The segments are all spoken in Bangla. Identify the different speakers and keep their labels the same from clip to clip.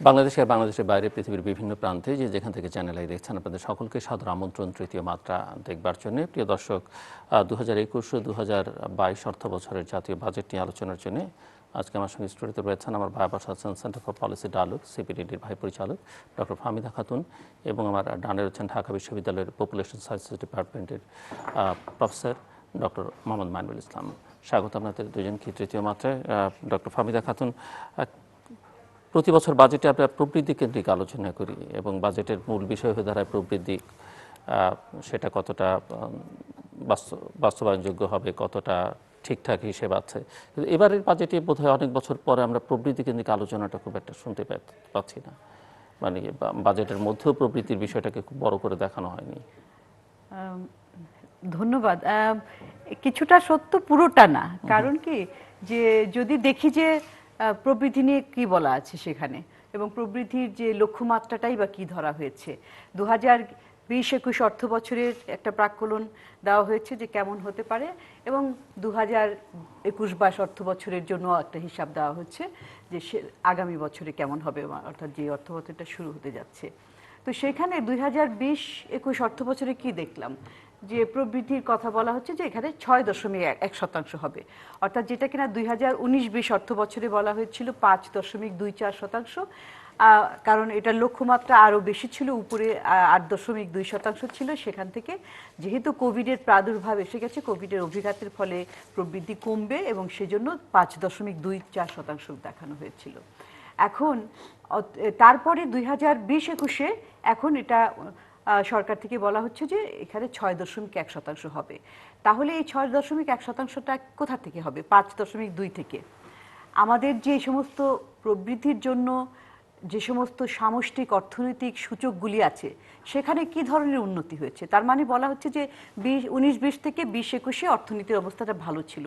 Speaker 1: বাংলাদেশের বাইরে পৃথিবীর বিভিন্ন প্রান্তে যেখান থেকে চ্যানেল আই দেখছেন আপনাদের সকলকে সাদর আমন্ত্রণ তৃতীয় মাত্রা দেখবার জন্য। প্রিয় দর্শক, 2021-2022 অর্থ বছরের জাতীয় বাজেট নিয়ে আলোচনার জন্য আজকে আমার সঙ্গে স্টুডিওতে রয়েছেন আমার ভাই বসা আছেন সেন্টার ফর পলিসি ডায়ালগ সিপিডিডির ভাই পরিচালক ডক্টর ফাহমিদা খাতুন এবং আমার ডানে রয়েছেন ঢাকা বিশ্ববিদ্যালয়ের পপুলেশন সায়েন্সেস ডিপার্টমেন্টের প্রফেসর ডক্টর মোহাম্মদ মাইনুল ইসলাম। স্বাগত আপনাদের দুজনকে তৃতীয় মাত্রায়। ডক্টর ফাহমিদা খাতুন, প্রতি বছর বাজেটে আমরা প্রবৃদ্ধি কেন্দ্রিক আলোচনা করি এবং বাজেটের মূল বিষয় হয়ে দাঁড়ায় প্রবৃদ্ধি, সেটা কতটা বাস্তবায়নযোগ্য হবে, কতটা ঠিকঠাক হিসেব আছে। কিন্তু এবারের বাজেটে বোধহয় অনেক বছর পরে আমরা প্রবৃদ্ধি কেন্দ্রিক আলোচনাটা খুব একটা শুনতে পাচ্ছি না, মানে বাজেটের মধ্যেও প্রবৃদ্ধির বিষয়টাকে খুব বড় করে দেখানো হয়নি।
Speaker 2: ধন্যবাদ। কিছুটা সত্য, পুরোটা না। কারণ কি, যে যদি দেখি যে প্রবৃদ্ধি নিয়ে কি বলা আছে সেখানে এবং প্রবৃদ্ধির যে লক্ষ্যমাত্রাটাই বা কি ধরা হয়েছে, 2020-21 অর্থ বছরের একটা প্রাক্কলন দেওয়া হয়েছে যে কেমন হতে পারে এবং 2021-22 অর্থ বছরের জন্য একটা হিসাব দেওয়া হচ্ছে যে আগামী বছরে কেমন হবে, অর্থাৎ যে অর্থ বছরটা শুরু হতে যাচ্ছে। তো সেখানে 2020-21 অর্থ বছরে কি দেখলাম, যে প্রবৃদ্ধির কথা বলা হচ্ছে যে এখানে 6.1% হবে, অর্থাৎ যেটা কিনা 2019-20 অর্থ বছরে বলা হয়েছিল 5.24%, কারণ এটার লক্ষ্যমাত্রা আরও বেশি ছিল, উপরে 8.2% ছিল। সেখান থেকে যেহেতু কোভিডের প্রাদুর্ভাব এসে গেছে, কোভিডের অভিঘাতের ফলে প্রবৃদ্ধি কমবে এবং সেজন্য 5.24% দেখানো হয়েছিল। এখন তারপরে 2020-21-এ এখন এটা সরকার থেকে বলা হচ্ছে যে এখানে 6.1% হবে। তাহলে এই 6.1%টা কোথা থেকে হবে? 5.2 থেকে। আমাদের যে সমস্ত প্রবৃদ্ধির জন্য যে সমস্ত সামষ্টিক অর্থনৈতিক সূচকগুলি আছে সেখানে কি ধরনের উন্নতি হয়েছে, তার মানে বলা হচ্ছে যে 19-20 থেকে 20-21-এ অর্থনীতির অবস্থাটা ভালো ছিল।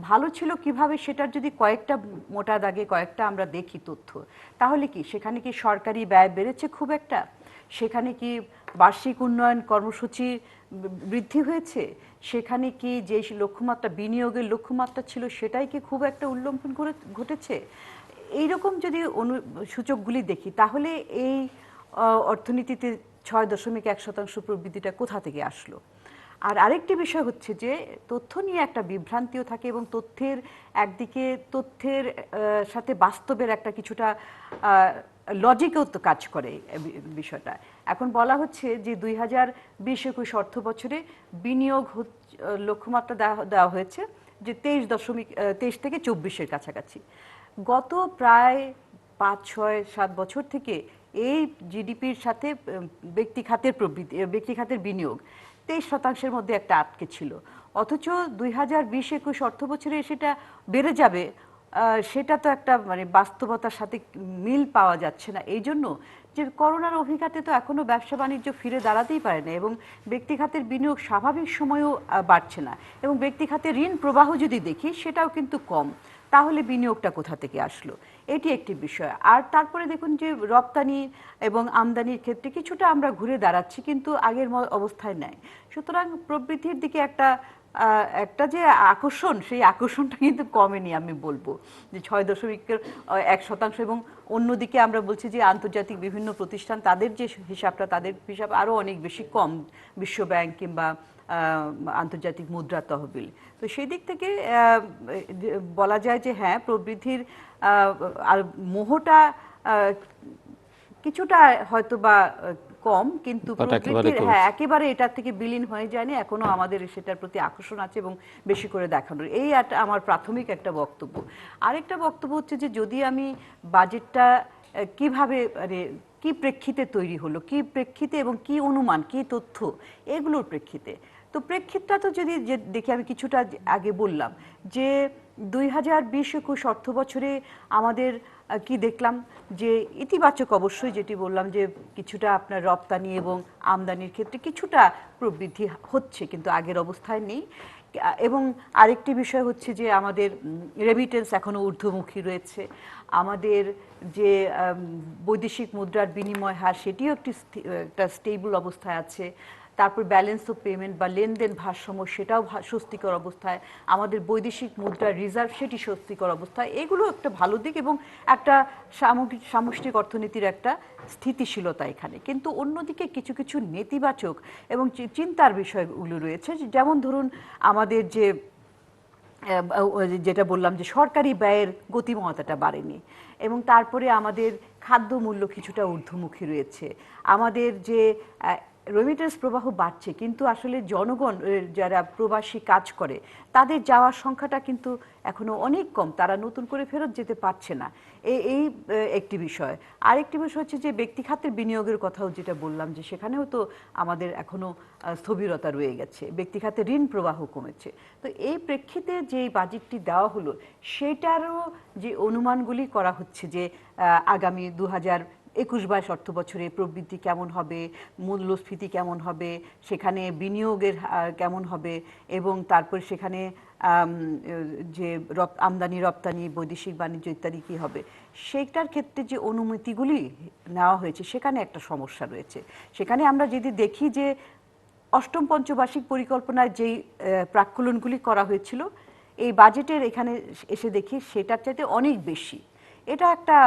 Speaker 2: ভালো ছিল কিভাবে, সেটার যদি কয়েকটা মোটা দাগে কয়েকটা আমরা দেখি তথ্য, তাহলে কি সেখানে কি সরকারি ব্যয় বেড়েছে খুব একটা, সেখানে কি বার্ষিক উন্নয়ন কর্মসূচি বৃদ্ধি হয়েছে, সেখানে কি যে লক্ষ্যমাত্রা বিনিয়োগের লক্ষ্যমাত্রা ছিল সেটাই কি খুব একটা উল্লঙ্ঘন ঘটেছে, এইরকম যদি সূচকগুলি দেখি তাহলে এই অর্থনীতিতে 6.1% প্রবৃদ্ধিটা কোথা থেকে আসলো। আর আরেকটি বিষয় হচ্ছে যে তথ্য নিয়ে একটা বিভ্রান্তিও থাকে এবং তথ্যের একদিকে তথ্যের সাথে বাস্তবের একটা কিছুটা লজিকেও তো কাজ করে বিষয়টা। এখন বলা হচ্ছে যে 2020-21 অর্থ বছরে বিনিয়োগ লক্ষ্যমাত্রা দেওয়া হয়েছে যে 23 থেকে 24-এর কাছাকাছি। গত প্রায় 5-6-7 বছর থেকে এই জিডিপির সাথে ব্যক্তি খাতের বিনিয়োগ 23% মধ্যে একটা আটকে ছিল, অথচ 2020-21 অর্থ বছরে সেটা বেড়ে যাবে, সেটা তো একটা মানে বাস্তবতার সাথে মিল পাওয়া যাচ্ছে না। এই জন্য যে করোনার অভিঘাতে তো এখনো ব্যবসা বাণিজ্য ফিরে দাঁড়াতেই পারে না এবং ব্যক্তি খাতের বিনিয়োগ স্বাভাবিক সময়েও বাড়ছে না এবং ব্যক্তি খাতের ঋণ প্রবাহ যদি দেখি সেটাও কিন্তু কম। তাহলে বিনিয়োগটা কোথা থেকে আসলো, এটি একটি বিষয়। আর তারপরে দেখুন যে রপ্তানি এবং আমদানির ক্ষেত্রে কিছুটা আমরা ঘুরে দাঁড়াচ্ছি কিন্তু আগের অবস্থায় নেই। সুতরাং প্রবৃদ্ধির দিকে একটা যে আকর্ষণ, সেই আকর্ষণটা কিন্তু কমেনি আমি বলবো, যে 6.1% এবং অন্যদিকে আমরা বলছি যে আন্তর্জাতিক বিভিন্ন প্রতিষ্ঠান তাদের যে হিসাবটা, তাদের হিসাব আরও অনেক বেশি কম, বিশ্বব্যাংক কিংবা আন্তর্জাতিক মুদ্রা তহবিল। তো সেই দিক থেকে বলা যায় যে হ্যাঁ, প্রবৃদ্ধির আর মোহটা কিছুটা হয়তো বা কম, কিন্তু প্রবৃদ্ধির একেবারে এটার থেকে বিলীন হয়ে যায়নি, এখনো আমাদের সেটার প্রতি আকর্ষণ আছে এবং বেশি করে দেখানোর। এই আমার প্রাথমিক একটা বক্তব্য। আরেকটা বক্তব্য হচ্ছে যে যদি আমি বাজেটটা কিভাবে কি প্রেক্ষিতে তৈরি হলো, কি প্রেক্ষিতে এবং কি অনুমান, কি তথ্য, এগুলোর প্রেক্ষিতে। তো প্রেক্ষিতটা তো যদি দেখি, আমি কিছুটা আগে বললাম যে 2020-21 অর্থ বছরে আমাদের কি দেখলাম, যে ইতিবাচক অবশ্যই যেটি বললাম যে কিছুটা আপনার রপ্তানি এবং আমদানির ক্ষেত্রে কিছুটা প্রবৃদ্ধি হচ্ছে কিন্তু আগের অবস্থায় নেই। এবং আরেকটি বিষয় হচ্ছে যে আমাদের রেমিটেন্স এখনো ঊর্ধ্বমুখী রয়েছে, আমাদের যে বৈদেশিক মুদ্রার বিনিময় হার সেটিও একটা স্টেবল অবস্থায় আছে, তারপর ব্যালেন্স অফ পেমেন্ট বা লেনদেন ভারসাম্য সেটাও স্বস্তিকর অবস্থায়, আমাদের বৈদেশিক মুদ্রার রিজার্ভ সেটি স্বস্তিকর অবস্থায়, এগুলো একটা ভালো দিক এবং একটা সামষ্টিক অর্থনীতির একটা স্থিতিশীলতা এখানে। কিন্তু অন্যদিকে কিছু কিছু নেতিবাচক এবং চিন্তার বিষয়গুলো রয়েছে, যেমন ধরুন আমাদের যে যেটা বললাম যে সরকারি ব্যয়ের গতিময়তাটা বাড়েনি, এবং তারপরে আমাদের খাদ্য মূল্য কিছুটা ঊর্ধ্বমুখী রয়েছে, আমাদের যে রেমিটেন্স প্রবাহ বাড়ছে কিন্তু আসলে জনগণ যারা প্রবাসী কাজ করে তাদের যাওয়ার সংখ্যাটা কিন্তু এখনো অনেক কম, তারা নতুন করে ফেরত যেতে পারছে না। এই একটি বিষয়। আরেকটি বিষয় হচ্ছে যে ব্যক্তি খাতের বিনিয়োগের কথাও যেটা বললাম যে সেখানেও তো আমাদের এখনো স্থবিরতা রয়ে গেছে, ব্যক্তি খাতে ঋণ প্রবাহ কমেছে। তো এই প্রেক্ষিতে যে বাজেটটি দেওয়া হলো সেটারও যে অনুমানগুলি করা হচ্ছে যে আগামী 2021-22 অর্থ বছরে প্রবৃদ্ধি কেমন হবে, মূল্যস্ফীতি কেমন হবে, সেখানে বিনিয়োগের কেমন হবে, এবং তারপর সেখানে যে আমদানি রপ্তানি বৈদেশিক বাণিজ্য ইত্যাদি কী হবে, সেইটার ক্ষেত্রে যে অনুমতিগুলি নেওয়া হয়েছে সেখানে একটা সমস্যা রয়েছে। সেখানে আমরা যদি দেখি যে অষ্টম পঞ্চবার্ষিক পরিকল্পনায় যেই প্রাক্কলনগুলি করা হয়েছিল এই বাজেটের এখানে এসে দেখি সেটার চাইতে অনেক বেশি। এটা একটা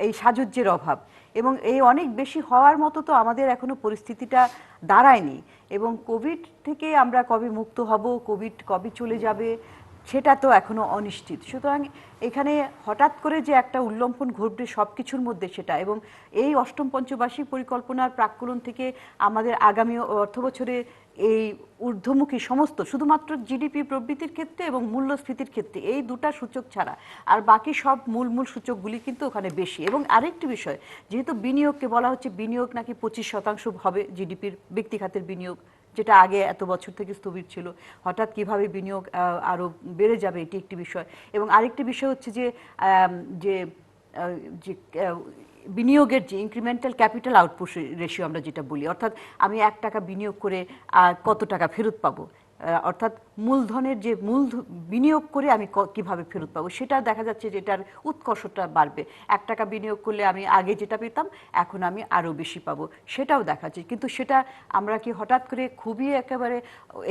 Speaker 2: এই সাজুজ্যের অভাব, এবং এই অনেক বেশি হওয়ার মতো তো আমাদের এখনো পরিস্থিতিটা দাঁড়ায়নি, এবং কোভিড থেকে আমরা কবে মুক্ত হব, কোভিড কবে চলে যাবে সেটা তো এখনো অনিশ্চিত। সুতরাং এখানে হঠাৎ করে যে একটা উল্লম্ফন ঘটবে সব কিছুর মধ্যে সেটা, এবং এই অষ্টম পঞ্চবার্ষিক পরিকল্পনার প্রাক্কলন থেকে আমাদের আগামী অর্থবছরে এই ঊর্ধ্বমুখী সমস্ত শুধুমাত্র জিডিপি প্রবৃদ্ধির ক্ষেত্রে এবং মূল্যস্ফীতির ক্ষেত্রে এই দুটা সূচক ছাড়া আর বাকি সব মূল সূচকগুলি কিন্তু ওখানে বেশি। এবং আরেকটি বিষয়, যেহেতু বিনিয়োগকে বলা হচ্ছে বিনিয়োগ নাকি 25% হবে জিডিপির, ব্যক্তি খাতের বিনিয়োগ যেটা আগে এত বছর থেকে স্থবির ছিল, হঠাৎ কিভাবে বিনিয়োগ আরও বেড়ে যাবে এটি একটি বিষয়। এবং আরেকটি বিষয় হচ্ছে যে যে বিনিয়োগের যে ইনক্রিমেন্টাল ক্যাপিটাল আউটপুট রেশিও আমরা যেটা বলি, অর্থাৎ আমি 1 টাকা বিনিয়োগ করে কত টাকা ফেরত পাবো, অর্থাৎ মূলধনের যে বিনিয়োগ করে আমি কিভাবে ফেরত পাবো সেটা দেখা যাচ্ছে যে এটার উৎকর্ষটা বাড়বে। 1 টাকা বিনিয়োগ করলে আমি আগে যেটা পেতাম এখন আমি আরও বেশি পাবো, সেটাও দেখা যাচ্ছে। কিন্তু সেটা আমরা কি হঠাৎ করে খুবই একেবারে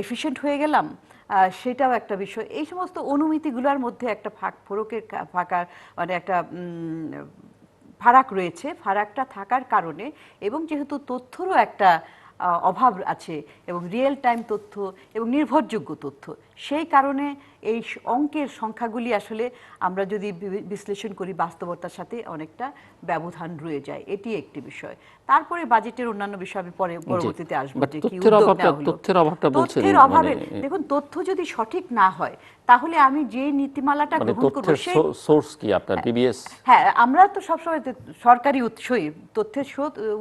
Speaker 2: এফিশিয়েন্ট হয়ে গেলাম, সেটাও একটা বিষয়। এই সমস্ত অনুমিতিগুলোর মধ্যে একটা ফাঁকার মানে একটা ফারাক রয়েছে। ফারাকটা থাকার কারণে এবং যেহেতু তথ্যরও একটা অভাব আছে এবং রিয়েল টাইম তথ্য এবং নির্ভরযোগ্য তথ্য, সেই কারণে এই অঙ্কের সংখ্যাগুলি আসলে আমরা যদি বিশ্লেষণ করি বাস্তবতার সাথে অনেকটা ব্যবধান রয়ে যায়, এটি একটি বিষয়। তারপরে বাজেটের অন্যান্য বিষয় আমি পরবর্তীতে আসবো যে কি উদ্যোগ নেওয়া হলো। তথ্যের অভাবে দেখুন, তথ্য যদি সঠিক না হয় তাহলে আমি যে নীতিমালাটা গ্রহণ করব সেই
Speaker 1: সোর্স কি আপনার বিবিএস?
Speaker 2: হ্যাঁ, আমরা তো সবসময় সরকারি উৎসই, তথ্যের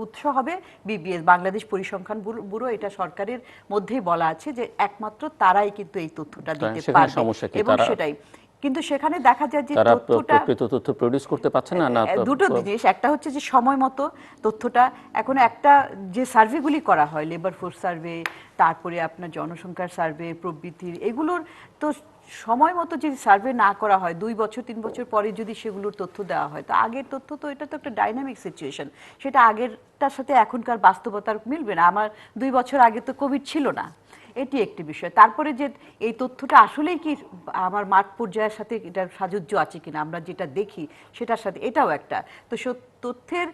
Speaker 2: উৎস হবে বিবিএস, বাংলাদেশ পরিসংখ্যান ব্যুরো। এটা সরকারের মধ্যেই বলা আছে যে একমাত্র তারাই কিন্তু এই তথ্যটা দিতে পারবে, এবং সেটাই। কিন্তু সেখানে দেখা যায় যে
Speaker 1: প্রকৃত তথ্য প্রডিউস করতে পারছে না।
Speaker 2: দুটো জিনিস, একটা হচ্ছে যে সময় মতো তথ্যটা, এখন একটা যে সার্ভেগুলি করা হয় লেবার ফোর্স সার্ভে, তারপরে আপনার জনসংখ্যার সার্ভে, প্রবৃদ্ধির, এগুলোর তো সময় মতো যদি সার্ভে না করা হয় 2 বছর 3 বছর পরে যদি সেগুলোর তথ্য দেওয়া হয়, তো আগের তথ্য তো এটা তো একটা ডাইনামিক সিচুয়েশন, সেটা আগেরটার সাথে এখনকার বাস্তবতার মিলবে না। আমার 2 বছর আগে তো কোভিড ছিল না, এটি একটি বিষয়। তারপরে যে এই তথ্যটা আসলেই কি আমার মাঠ পর্যায়ের সাথে এটার সাযুজ্য আছে কিনা, আমরা যেটা দেখি সেটার সাথে, এটাও একটা। তো তথ্যের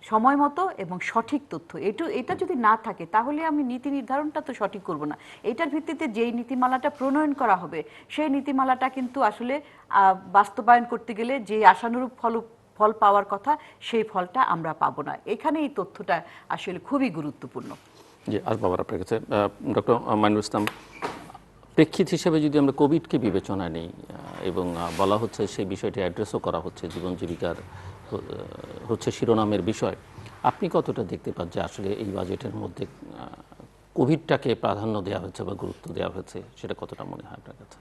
Speaker 2: সময় মতো এবং সঠিক তথ্য, এটা যদি না থাকে তাহলে আমি নীতি নির্ধারণটা তো সঠিক করব না। এটার ভিত্তিতে যেই নীতিমালাটা প্রণয়ন করা হবে সেই নীতিমালাটা কিন্তু আসলে বাস্তবায়ন করতে গেলে যে আশানুরূপ ফল পাওয়ার কথা সেই ফলটা আমরা পাবো না। এখানে এই তথ্যটা আসলে খুবই গুরুত্বপূর্ণ।
Speaker 1: জি, আসবো আবার আপনার কাছে। ডক্টর মাইনুল ইসলাম, প্রেক্ষিত হিসেবে যদি আমরা কোভিডকে বিবেচনায় নিই এবং বলা হচ্ছে সেই বিষয়টি অ্যাড্রেসও করা হচ্ছে, জীবন জীবিকার হচ্ছে শিরোনামের বিষয়, আপনি কতটা দেখতে পান যে আসলে এই বাজেটের মধ্যে কোভিডটাকে প্রাধান্য দেওয়া হয়েছে বা গুরুত্ব দেওয়া হয়েছে, সেটা কতটা মনে হয় আপনার কাছে?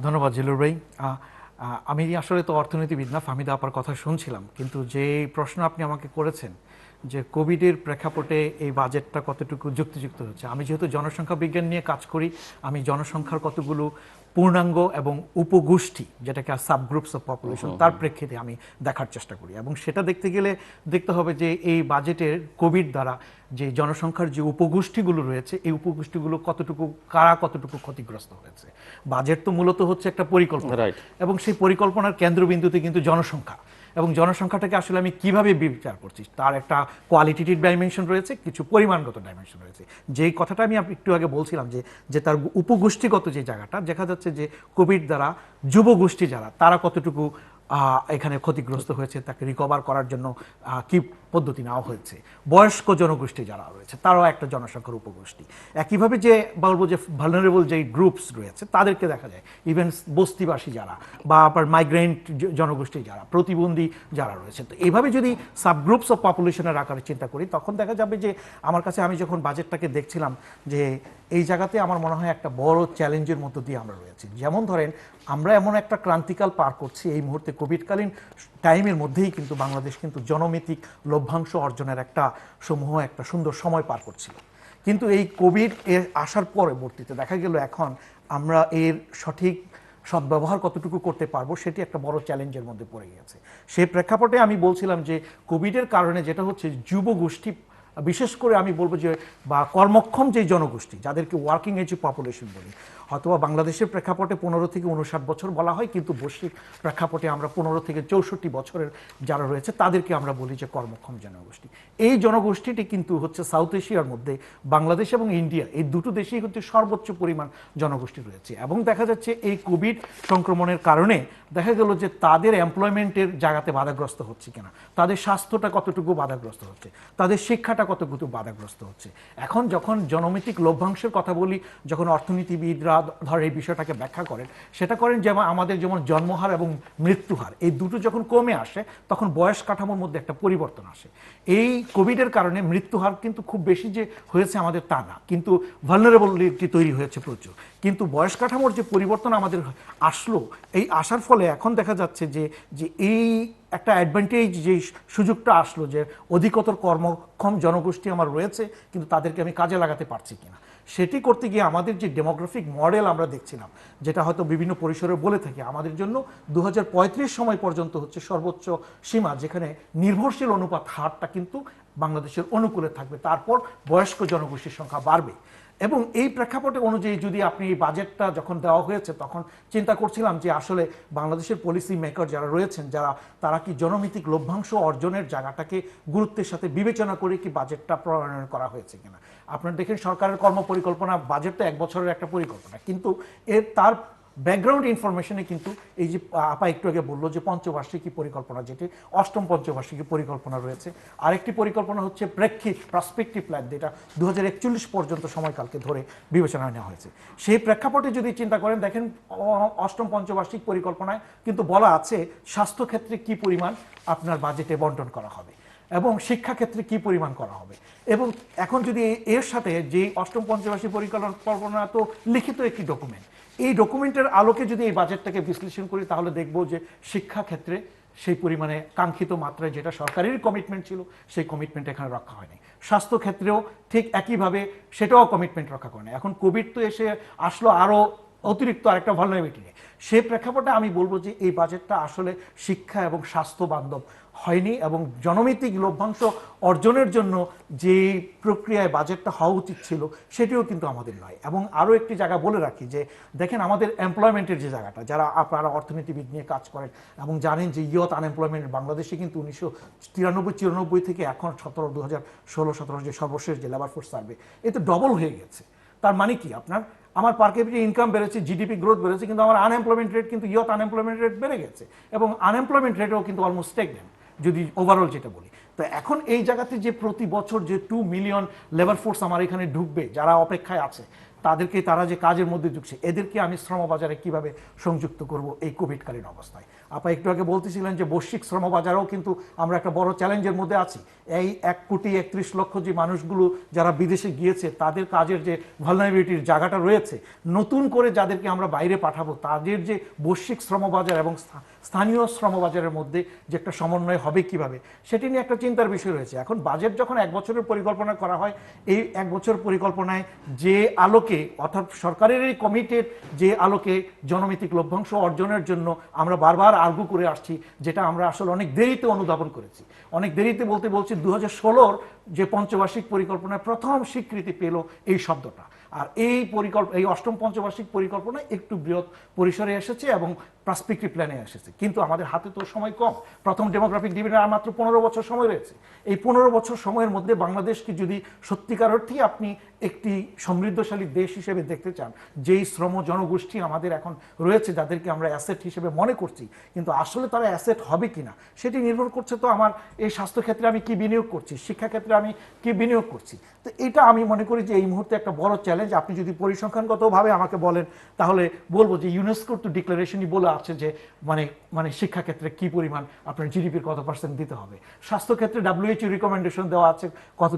Speaker 3: ধন্যবাদ জিলুর ভাই। আমি আসলে তো অর্থনীতিবিদ না, ফাহমিদা আপার কথা শুনছিলাম, কিন্তু যে প্রশ্ন আপনি আমাকে করেছেন যে কোভিডের প্রেক্ষাপটে এই বাজেটটা কতটুকু যুক্তিযুক্ত হচ্ছে, আমি যেহেতু জনসংখ্যা বিজ্ঞান নিয়ে কাজ করি, আমি জনসংখ্যার কতগুলো পূর্ণাঙ্গ এবং উপগোষ্ঠী, যেটাকে সাবগ্রুপস অফ পপুলেশন, তার প্রেক্ষিতে আমি দেখার চেষ্টা করি। এবং সেটা দেখতে গেলে দেখতে হবে যে এই বাজেটের কোভিড দ্বারা যে জনসংখ্যার যে উপগোষ্ঠীগুলো রয়েছে, এই উপগোষ্ঠীগুলো কারা কতটুকু ক্ষতিগ্রস্ত হয়েছে। বাজেট তো মূলত হচ্ছে একটা পরিকল্পনা, এবং সেই পরিকল্পনার কেন্দ্রবিন্দুতে কিন্তু জনসংখ্যা, এবং জনসংখ্যাটাকে আসলে আমি কিভাবে বিচার করছি তার একটা কোয়ালিটেটিভ ডাইমেনশন রয়েছে, কিছু পরিমাণগত ডাইমেনশন রয়েছে। যেই কথাটা আমি একটু আগে বলছিলাম যে তার উপগোষ্ঠীগত যে জায়গাটা দেখা যাচ্ছে যে কোভিড দ্বারা যুবগোষ্ঠী যারা, তারা কতটুকু এখানে ক্ষতিগ্রস্ত হয়েছে, তাকে রিকভার করার জন্য কি পদ্ধতি নেওয়া হয়েছে। বয়স্ক জনগোষ্ঠী যারা রয়েছে তারাও একটা জনসংখ্যার উপগোষ্ঠী। একইভাবে যে বলবো যে ভালনারেবল যেই গ্রুপস রয়েছে তাদেরকে দেখা যায়, ইভেন বস্তিবাসী যারা বা আবার মাইগ্রেন্ট জনগোষ্ঠী যারা, প্রতিবন্ধী যারা রয়েছে। তো এইভাবে যদি সাবগ্রুপস অফ পপুলেশনের আকারে চিন্তা করি, তখন দেখা যাবে যে আমার কাছে, আমি যখন বাজেটটাকে দেখছিলাম, যে এই জায়গাতে আমার মনে হয় একটা বড় চ্যালেঞ্জের মধ্য দিয়ে আমরা রয়েছি। যেমন ধরেন, আমরা এমন একটা ক্রান্তিকাল পার করছি এই মুহূর্তে, কোভিডকালীন টাইমের মধ্যেই কিন্তু বাংলাদেশ কিন্তু জনমিতিক লভ্যাংশ অর্জনের একটা সুন্দর সময় পার করছিল। কিন্তু এই কোভিড এর আসার পরবর্তীতে দেখা গেল এখন আমরা এর সঠিক সদ্ব্যবহার কতটুকু করতে পারবো সেটি একটা বড় চ্যালেঞ্জের মধ্যে পড়ে গেছে। সেই প্রেক্ষাপটে আমি বলছিলাম যে কোভিডের কারণে যেটা হচ্ছে, যুবগোষ্ঠী, বিশেষ করে আমি বলবো যে, বা কর্মক্ষম যে জনগোষ্ঠী, যাদেরকে ওয়ার্কিং এজ পপুলেশন বলি, অথবা বাংলাদেশের প্রেক্ষাপটে 15 থেকে 59 বছর বলা হয়, কিন্তু বৈশ্বিক প্রেক্ষাপটে আমরা 15 থেকে 64 বছরের যারা রয়েছে তাদেরকে আমরা বলি যে কর্মক্ষম জনগোষ্ঠী। এই জনগোষ্ঠীটি কিন্তু হচ্ছে সাউথ এশিয়ার মধ্যে বাংলাদেশ এবং ইন্ডিয়া, এই দুটো দেশেই হচ্ছে সর্বোচ্চ পরিমাণ জনগোষ্ঠী রয়েছে। এবং দেখা যাচ্ছে এই কোভিড সংক্রমণের কারণে দেখা গেল যে তাদের এমপ্লয়মেন্টের জায়গাতে বাধাগ্রস্ত হচ্ছে কিনা, তাদের স্বাস্থ্যটা কতটুকু বাধাগ্রস্ত হচ্ছে, তাদের শিক্ষাটা কতটুকু বাধাগ্রস্ত হচ্ছে। এখন যখন জনমিতিক লভ্যাংশের কথা বলি, যখন অর্থনীতিবিদরা ধর এই বিষয়টাকে ব্যাখ্যা করেন, সেটা করেন যেমন আমাদের যেমন জন্মহার এবং মৃত্যুহার, এই দুটো যখন কমে আসে তখন বয়স কাঠামোর মধ্যে একটা পরিবর্তন আসে। এই কোভিডের কারণে মৃত্যুহার কিন্তু খুব বেশি যে হয়েছে আমাদের তা না, কিন্তু ভালনারেবিলিটি তৈরি হয়েছে প্রচুর। কিন্তু বয়স কাঠামোর যে পরিবর্তন আমাদের আসলো, এই আসার ফলে এখন দেখা যাচ্ছে যে এই একটা অ্যাডভান্টেজ, যে সুযোগটা আসলো যে অধিকতর কর্মক্ষম জনগোষ্ঠী আমার রয়েছে, কিন্তু তাদেরকে আমি কাজে লাগাতে পারছি কিনা, সেটি করতে গিয়ে আমাদের যে ডেমোগ্রাফিক মডেল আমরা দেখছিলাম, যেটা হয়তো বিভিন্ন পরিসরে বলে থাকি, আমাদের জন্য 2035 সময় পর্যন্ত হচ্ছে সর্বোচ্চ সীমা, যেখানে নির্ভরশীল অনুপাত হারটা কিন্তু বাংলাদেশের অনুকূলে থাকবে, তারপর বয়স্ক জনগোষ্ঠীর সংখ্যা বাড়বে। এবং এই প্রেক্ষাপটে অনুযায়ী যদি আপনি এই বাজেটটা যখন দেওয়া হয়েছে, তখন চিন্তা করছিলাম যে আসলে বাংলাদেশের পলিসি মেকার যারা রয়েছেন, তারা কি জনমিতিক লভ্যাংশ অর্জনের জায়গাটাকে গুরুত্বের সাথে বিবেচনা করে কি বাজেটটা প্রণয়ন করা হয়েছে কিনা। আপনারা দেখেন, সরকারের কর্মপরিকল্পনা বাজেটটা 1 বছরের একটা পরিকল্পনা, কিন্তু তার ব্যাকগ্রাউন্ড ইনফরমেশনে কিন্তু এই যে আপা একটু আগে বললো যে পঞ্চবার্ষিকী পরিকল্পনা, যেটি 8ম পঞ্চবার্ষিকী পরিকল্পনা রয়েছে, আরেকটি পরিকল্পনা হচ্ছে প্রসপেক্টিভ প্ল্যান, যেটা 2041 পর্যন্ত সময়কালকে ধরে বিবেচনায় নেওয়া হয়েছে। সেই প্রেক্ষাপটে যদি চিন্তা করেন, দেখেন 8ম পঞ্চবার্ষিক পরিকল্পনায় কিন্তু বলা আছে স্বাস্থ্যক্ষেত্রে কি পরিমাণ আপনার বাজেটে বন্টন করা হবে, এবং শিক্ষাক্ষেত্রে কি পরিমাণ করা হবে। এবং এখন যদি এর সাথে যে 8ম পঞ্চবার্ষিক পরিকল্পনা তো লিখিত একটি ডকুমেন্ট, এই ডকুমেন্টের আলোকে যদি এই বাজেটটাকে বিশ্লেষণ করি, তাহলে দেখব যে শিক্ষাক্ষেত্রে সেই পরিমাণে কাঙ্ক্ষিত মাত্রায় যেটা সরকারের কমিটমেন্ট ছিল, সেই কমিটমেন্ট এখানে রক্ষা হয়নি। স্বাস্থ্যক্ষেত্রেও ঠিক একইভাবে সেটাও কমিটমেন্ট রক্ষা করেনি। এখন কোভিড তো এসে আসলো আরও অতিরিক্ত আরেকটা ভালনারেবিলিটি নিয়ে। সেই প্রেক্ষাপটে আমি বলবো যে এই বাজেটটা আসলে শিক্ষা এবং স্বাস্থ্য বান্ধব হয়নি, এবং জনমিতিক লভ্যাংশ অর্জনের জন্য যে প্রক্রিয়ায় বাজেটটা হওয়া উচিত ছিল সেটিও কিন্তু আমাদের নয়। এবং আরও একটি জায়গা বলে রাখি যে দেখেন, আমাদের এমপ্লয়মেন্টের যে জায়গাটা, যারা আপনারা অর্থনীতিবিদ নিয়ে কাজ করেন এবং জানেন যে ইয়ত আনএমপ্লয়মেন্ট বাংলাদেশে কিন্তু 1993-94 থেকে এখন 2016-17 যে সর্বশেষ যে লেবার ফোর্স সার্ভে, এতে ডবল হয়ে গেছে। তার মানে কি, আমার পার ক্যাপিটা ইনকাম বেড়েছে, জিডিপি গ্রোথ বেড়েছে, কিন্তু আমার আনএমপ্লয়মেন্ট রেট, কিন্তু ইয়ত আনএমপ্লয়মেন্ট রেট বেড়ে গেছে, এবং আনএমপ্লয়মেন্ট রেটও কিন্তু অলমোস্ট স্ট্যাগন্যান্ট যদি ওভারঅল যেটা বলি। তো এখন এই জায়গাতে যে প্রতি বছর যে 2 মিলিয়ন লেবার ফোর্স আমার এখানে ঢুকবে, যারা অপেক্ষায় আছে, তারা যে কাজের মধ্যে ঢুকছে, এদেরকে আমি শ্রমবাজারে কিভাবে সংযুক্ত করব এই কোভিডকালীন অবস্থায়। আপা একটু আগে বলতেছিলেন যে বৈশ্বিক শ্রমবাজারেও কিন্তু আমরা একটা বড় চ্যালেঞ্জের মধ্যে আছি। এই 1,31,00,000 যে মানুষগুলো যারা বিদেশে গিয়েছে, তাদের কাজের যে ভালনারেবিলিটির জায়গাটা রয়েছে, নতুন করে যাদেরকে আমরা বাইরে পাঠাবো, তাদের যে বৈশ্বিক শ্রমবাজার এবং স্থানীয় শ্রমবাজারের মধ্যে যে একটা সমন্বয় হবে কিভাবে, সেটি নিয়ে একটা চিন্তার বিষয় রয়েছে। এখন বাজেট যখন 1 বছরের পরিকল্পনা করা হয়, এই 1 বছর পরিকল্পনায় যে আলোকে অর্থাৎ সরকারের এই কমিটেড যে আলোকে জনমিতিক লভ্যাংশ অর্জনের জন্য আমরা বারবার আর্গু করে আসছি, যেটা আমরা আসলে অনেক দেরিতে অনুধাবন করেছি। অনেক দেরিতে বলছি 2016-র যে পঞ্চবার্ষিক পরিকল্পনায় প্রথম স্বীকৃতি পেল এই শব্দটা। আর এই অষ্টম পঞ্চবার্ষিক পরিকল্পনা একটু বৃহৎ পরিসরে এসেছে এবং পার্সপেক্টিভ প্ল্যানে এসেছে, কিন্তু আমাদের হাতে তো সময় কম। প্রথম ডেমোগ্রাফিক ডিভিডেন্ড আর মাত্র 15 বছর সময় রয়েছে। এই 15 বছর সময়ের মধ্যে বাংলাদেশকে যদি সত্যিকার অর্থেই আপনি একটি সমৃদ্ধশালী দেশ হিসেবে দেখতে চান, যেই শ্রম জনগোষ্ঠী আমাদের এখন রয়েছে, যাদেরকে আমরা অ্যাসেট হিসেবে মনে করছি, কিন্তু আসলে তারা অ্যাসেট হবে কিনা সেটি নির্ভর করছে তো আমার এই স্বাস্থ্যক্ষেত্রে আমি কি বিনিয়োগ করছি, শিক্ষাক্ষেত্রে আমি কি বিনিয়োগ করছি। তো এটা আমি মনে করি যে এই মুহূর্তে একটা বড় চ্যালেঞ্জ। আপনি যদি পরিসংখ্যানগতভাবে আমাকে বলেন, তাহলে বলবো যে ইউনেস্কোর তো ডিক্লারেশনই বলে আছে যে মানে শিক্ষাক্ষেত্রে কি পরিমাণ আপনার জিডিপির কত % দিতে হবে। স্বাস্থ্যক্ষেত্রে WHO রিকমেন্ডেশন দেওয়া আছে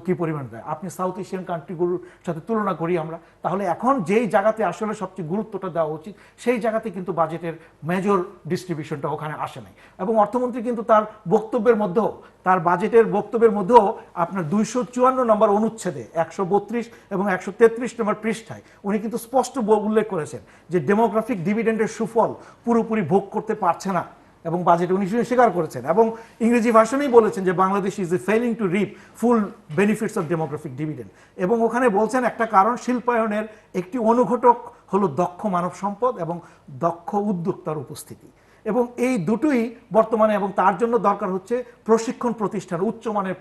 Speaker 3: কি পরিমাণ দেয়। আপনি সাউথ এশিয়ান কান্ট্রিগুলোর সাথে তুলনা করি আমরা, তাহলে এখন যেই জায়গাতে আসলে সবচেয়ে গুরুত্বটা দেওয়া উচিত, সেই জায়গাতে কিন্তু বাজেটের মেজর ডিস্ট্রিবিউশনটা ওখানে আসে নাই। এবং অর্থমন্ত্রী কিন্তু তার বাজেটের বক্তব্যের মধ্যেও আপনার 254 নম্বর অনুচ্ছেদে 132 এবং 133 নম্বর পৃষ্ঠায় উনি কিন্তু স্পষ্ট উল্লেখ করেছেন যে ডেমোগ্রাফিক ডিভিডেন্ডের সুফল পুরোপুরি ভোগ করতে পারছে না, এবং বাজেটে উনি স্বীকার করেছেন এবং ইংরেজি ভাষণেই বলেছেন যে Bangladesh is failing to reap full benefits of demographic dividend. এবং ওখানে বলছেন একটা কারণ শিল্পায়নের একটি অনুঘটক হলো দক্ষ মানব সম্পদ এবং দক্ষ উদ্যোক্তার উপস্থিতি, এবং এই দুটোই বর্তমানে, এবং তার জন্য দরকার হচ্ছে প্রশিক্ষণ প্রতিষ্ঠান, উচ্চমানের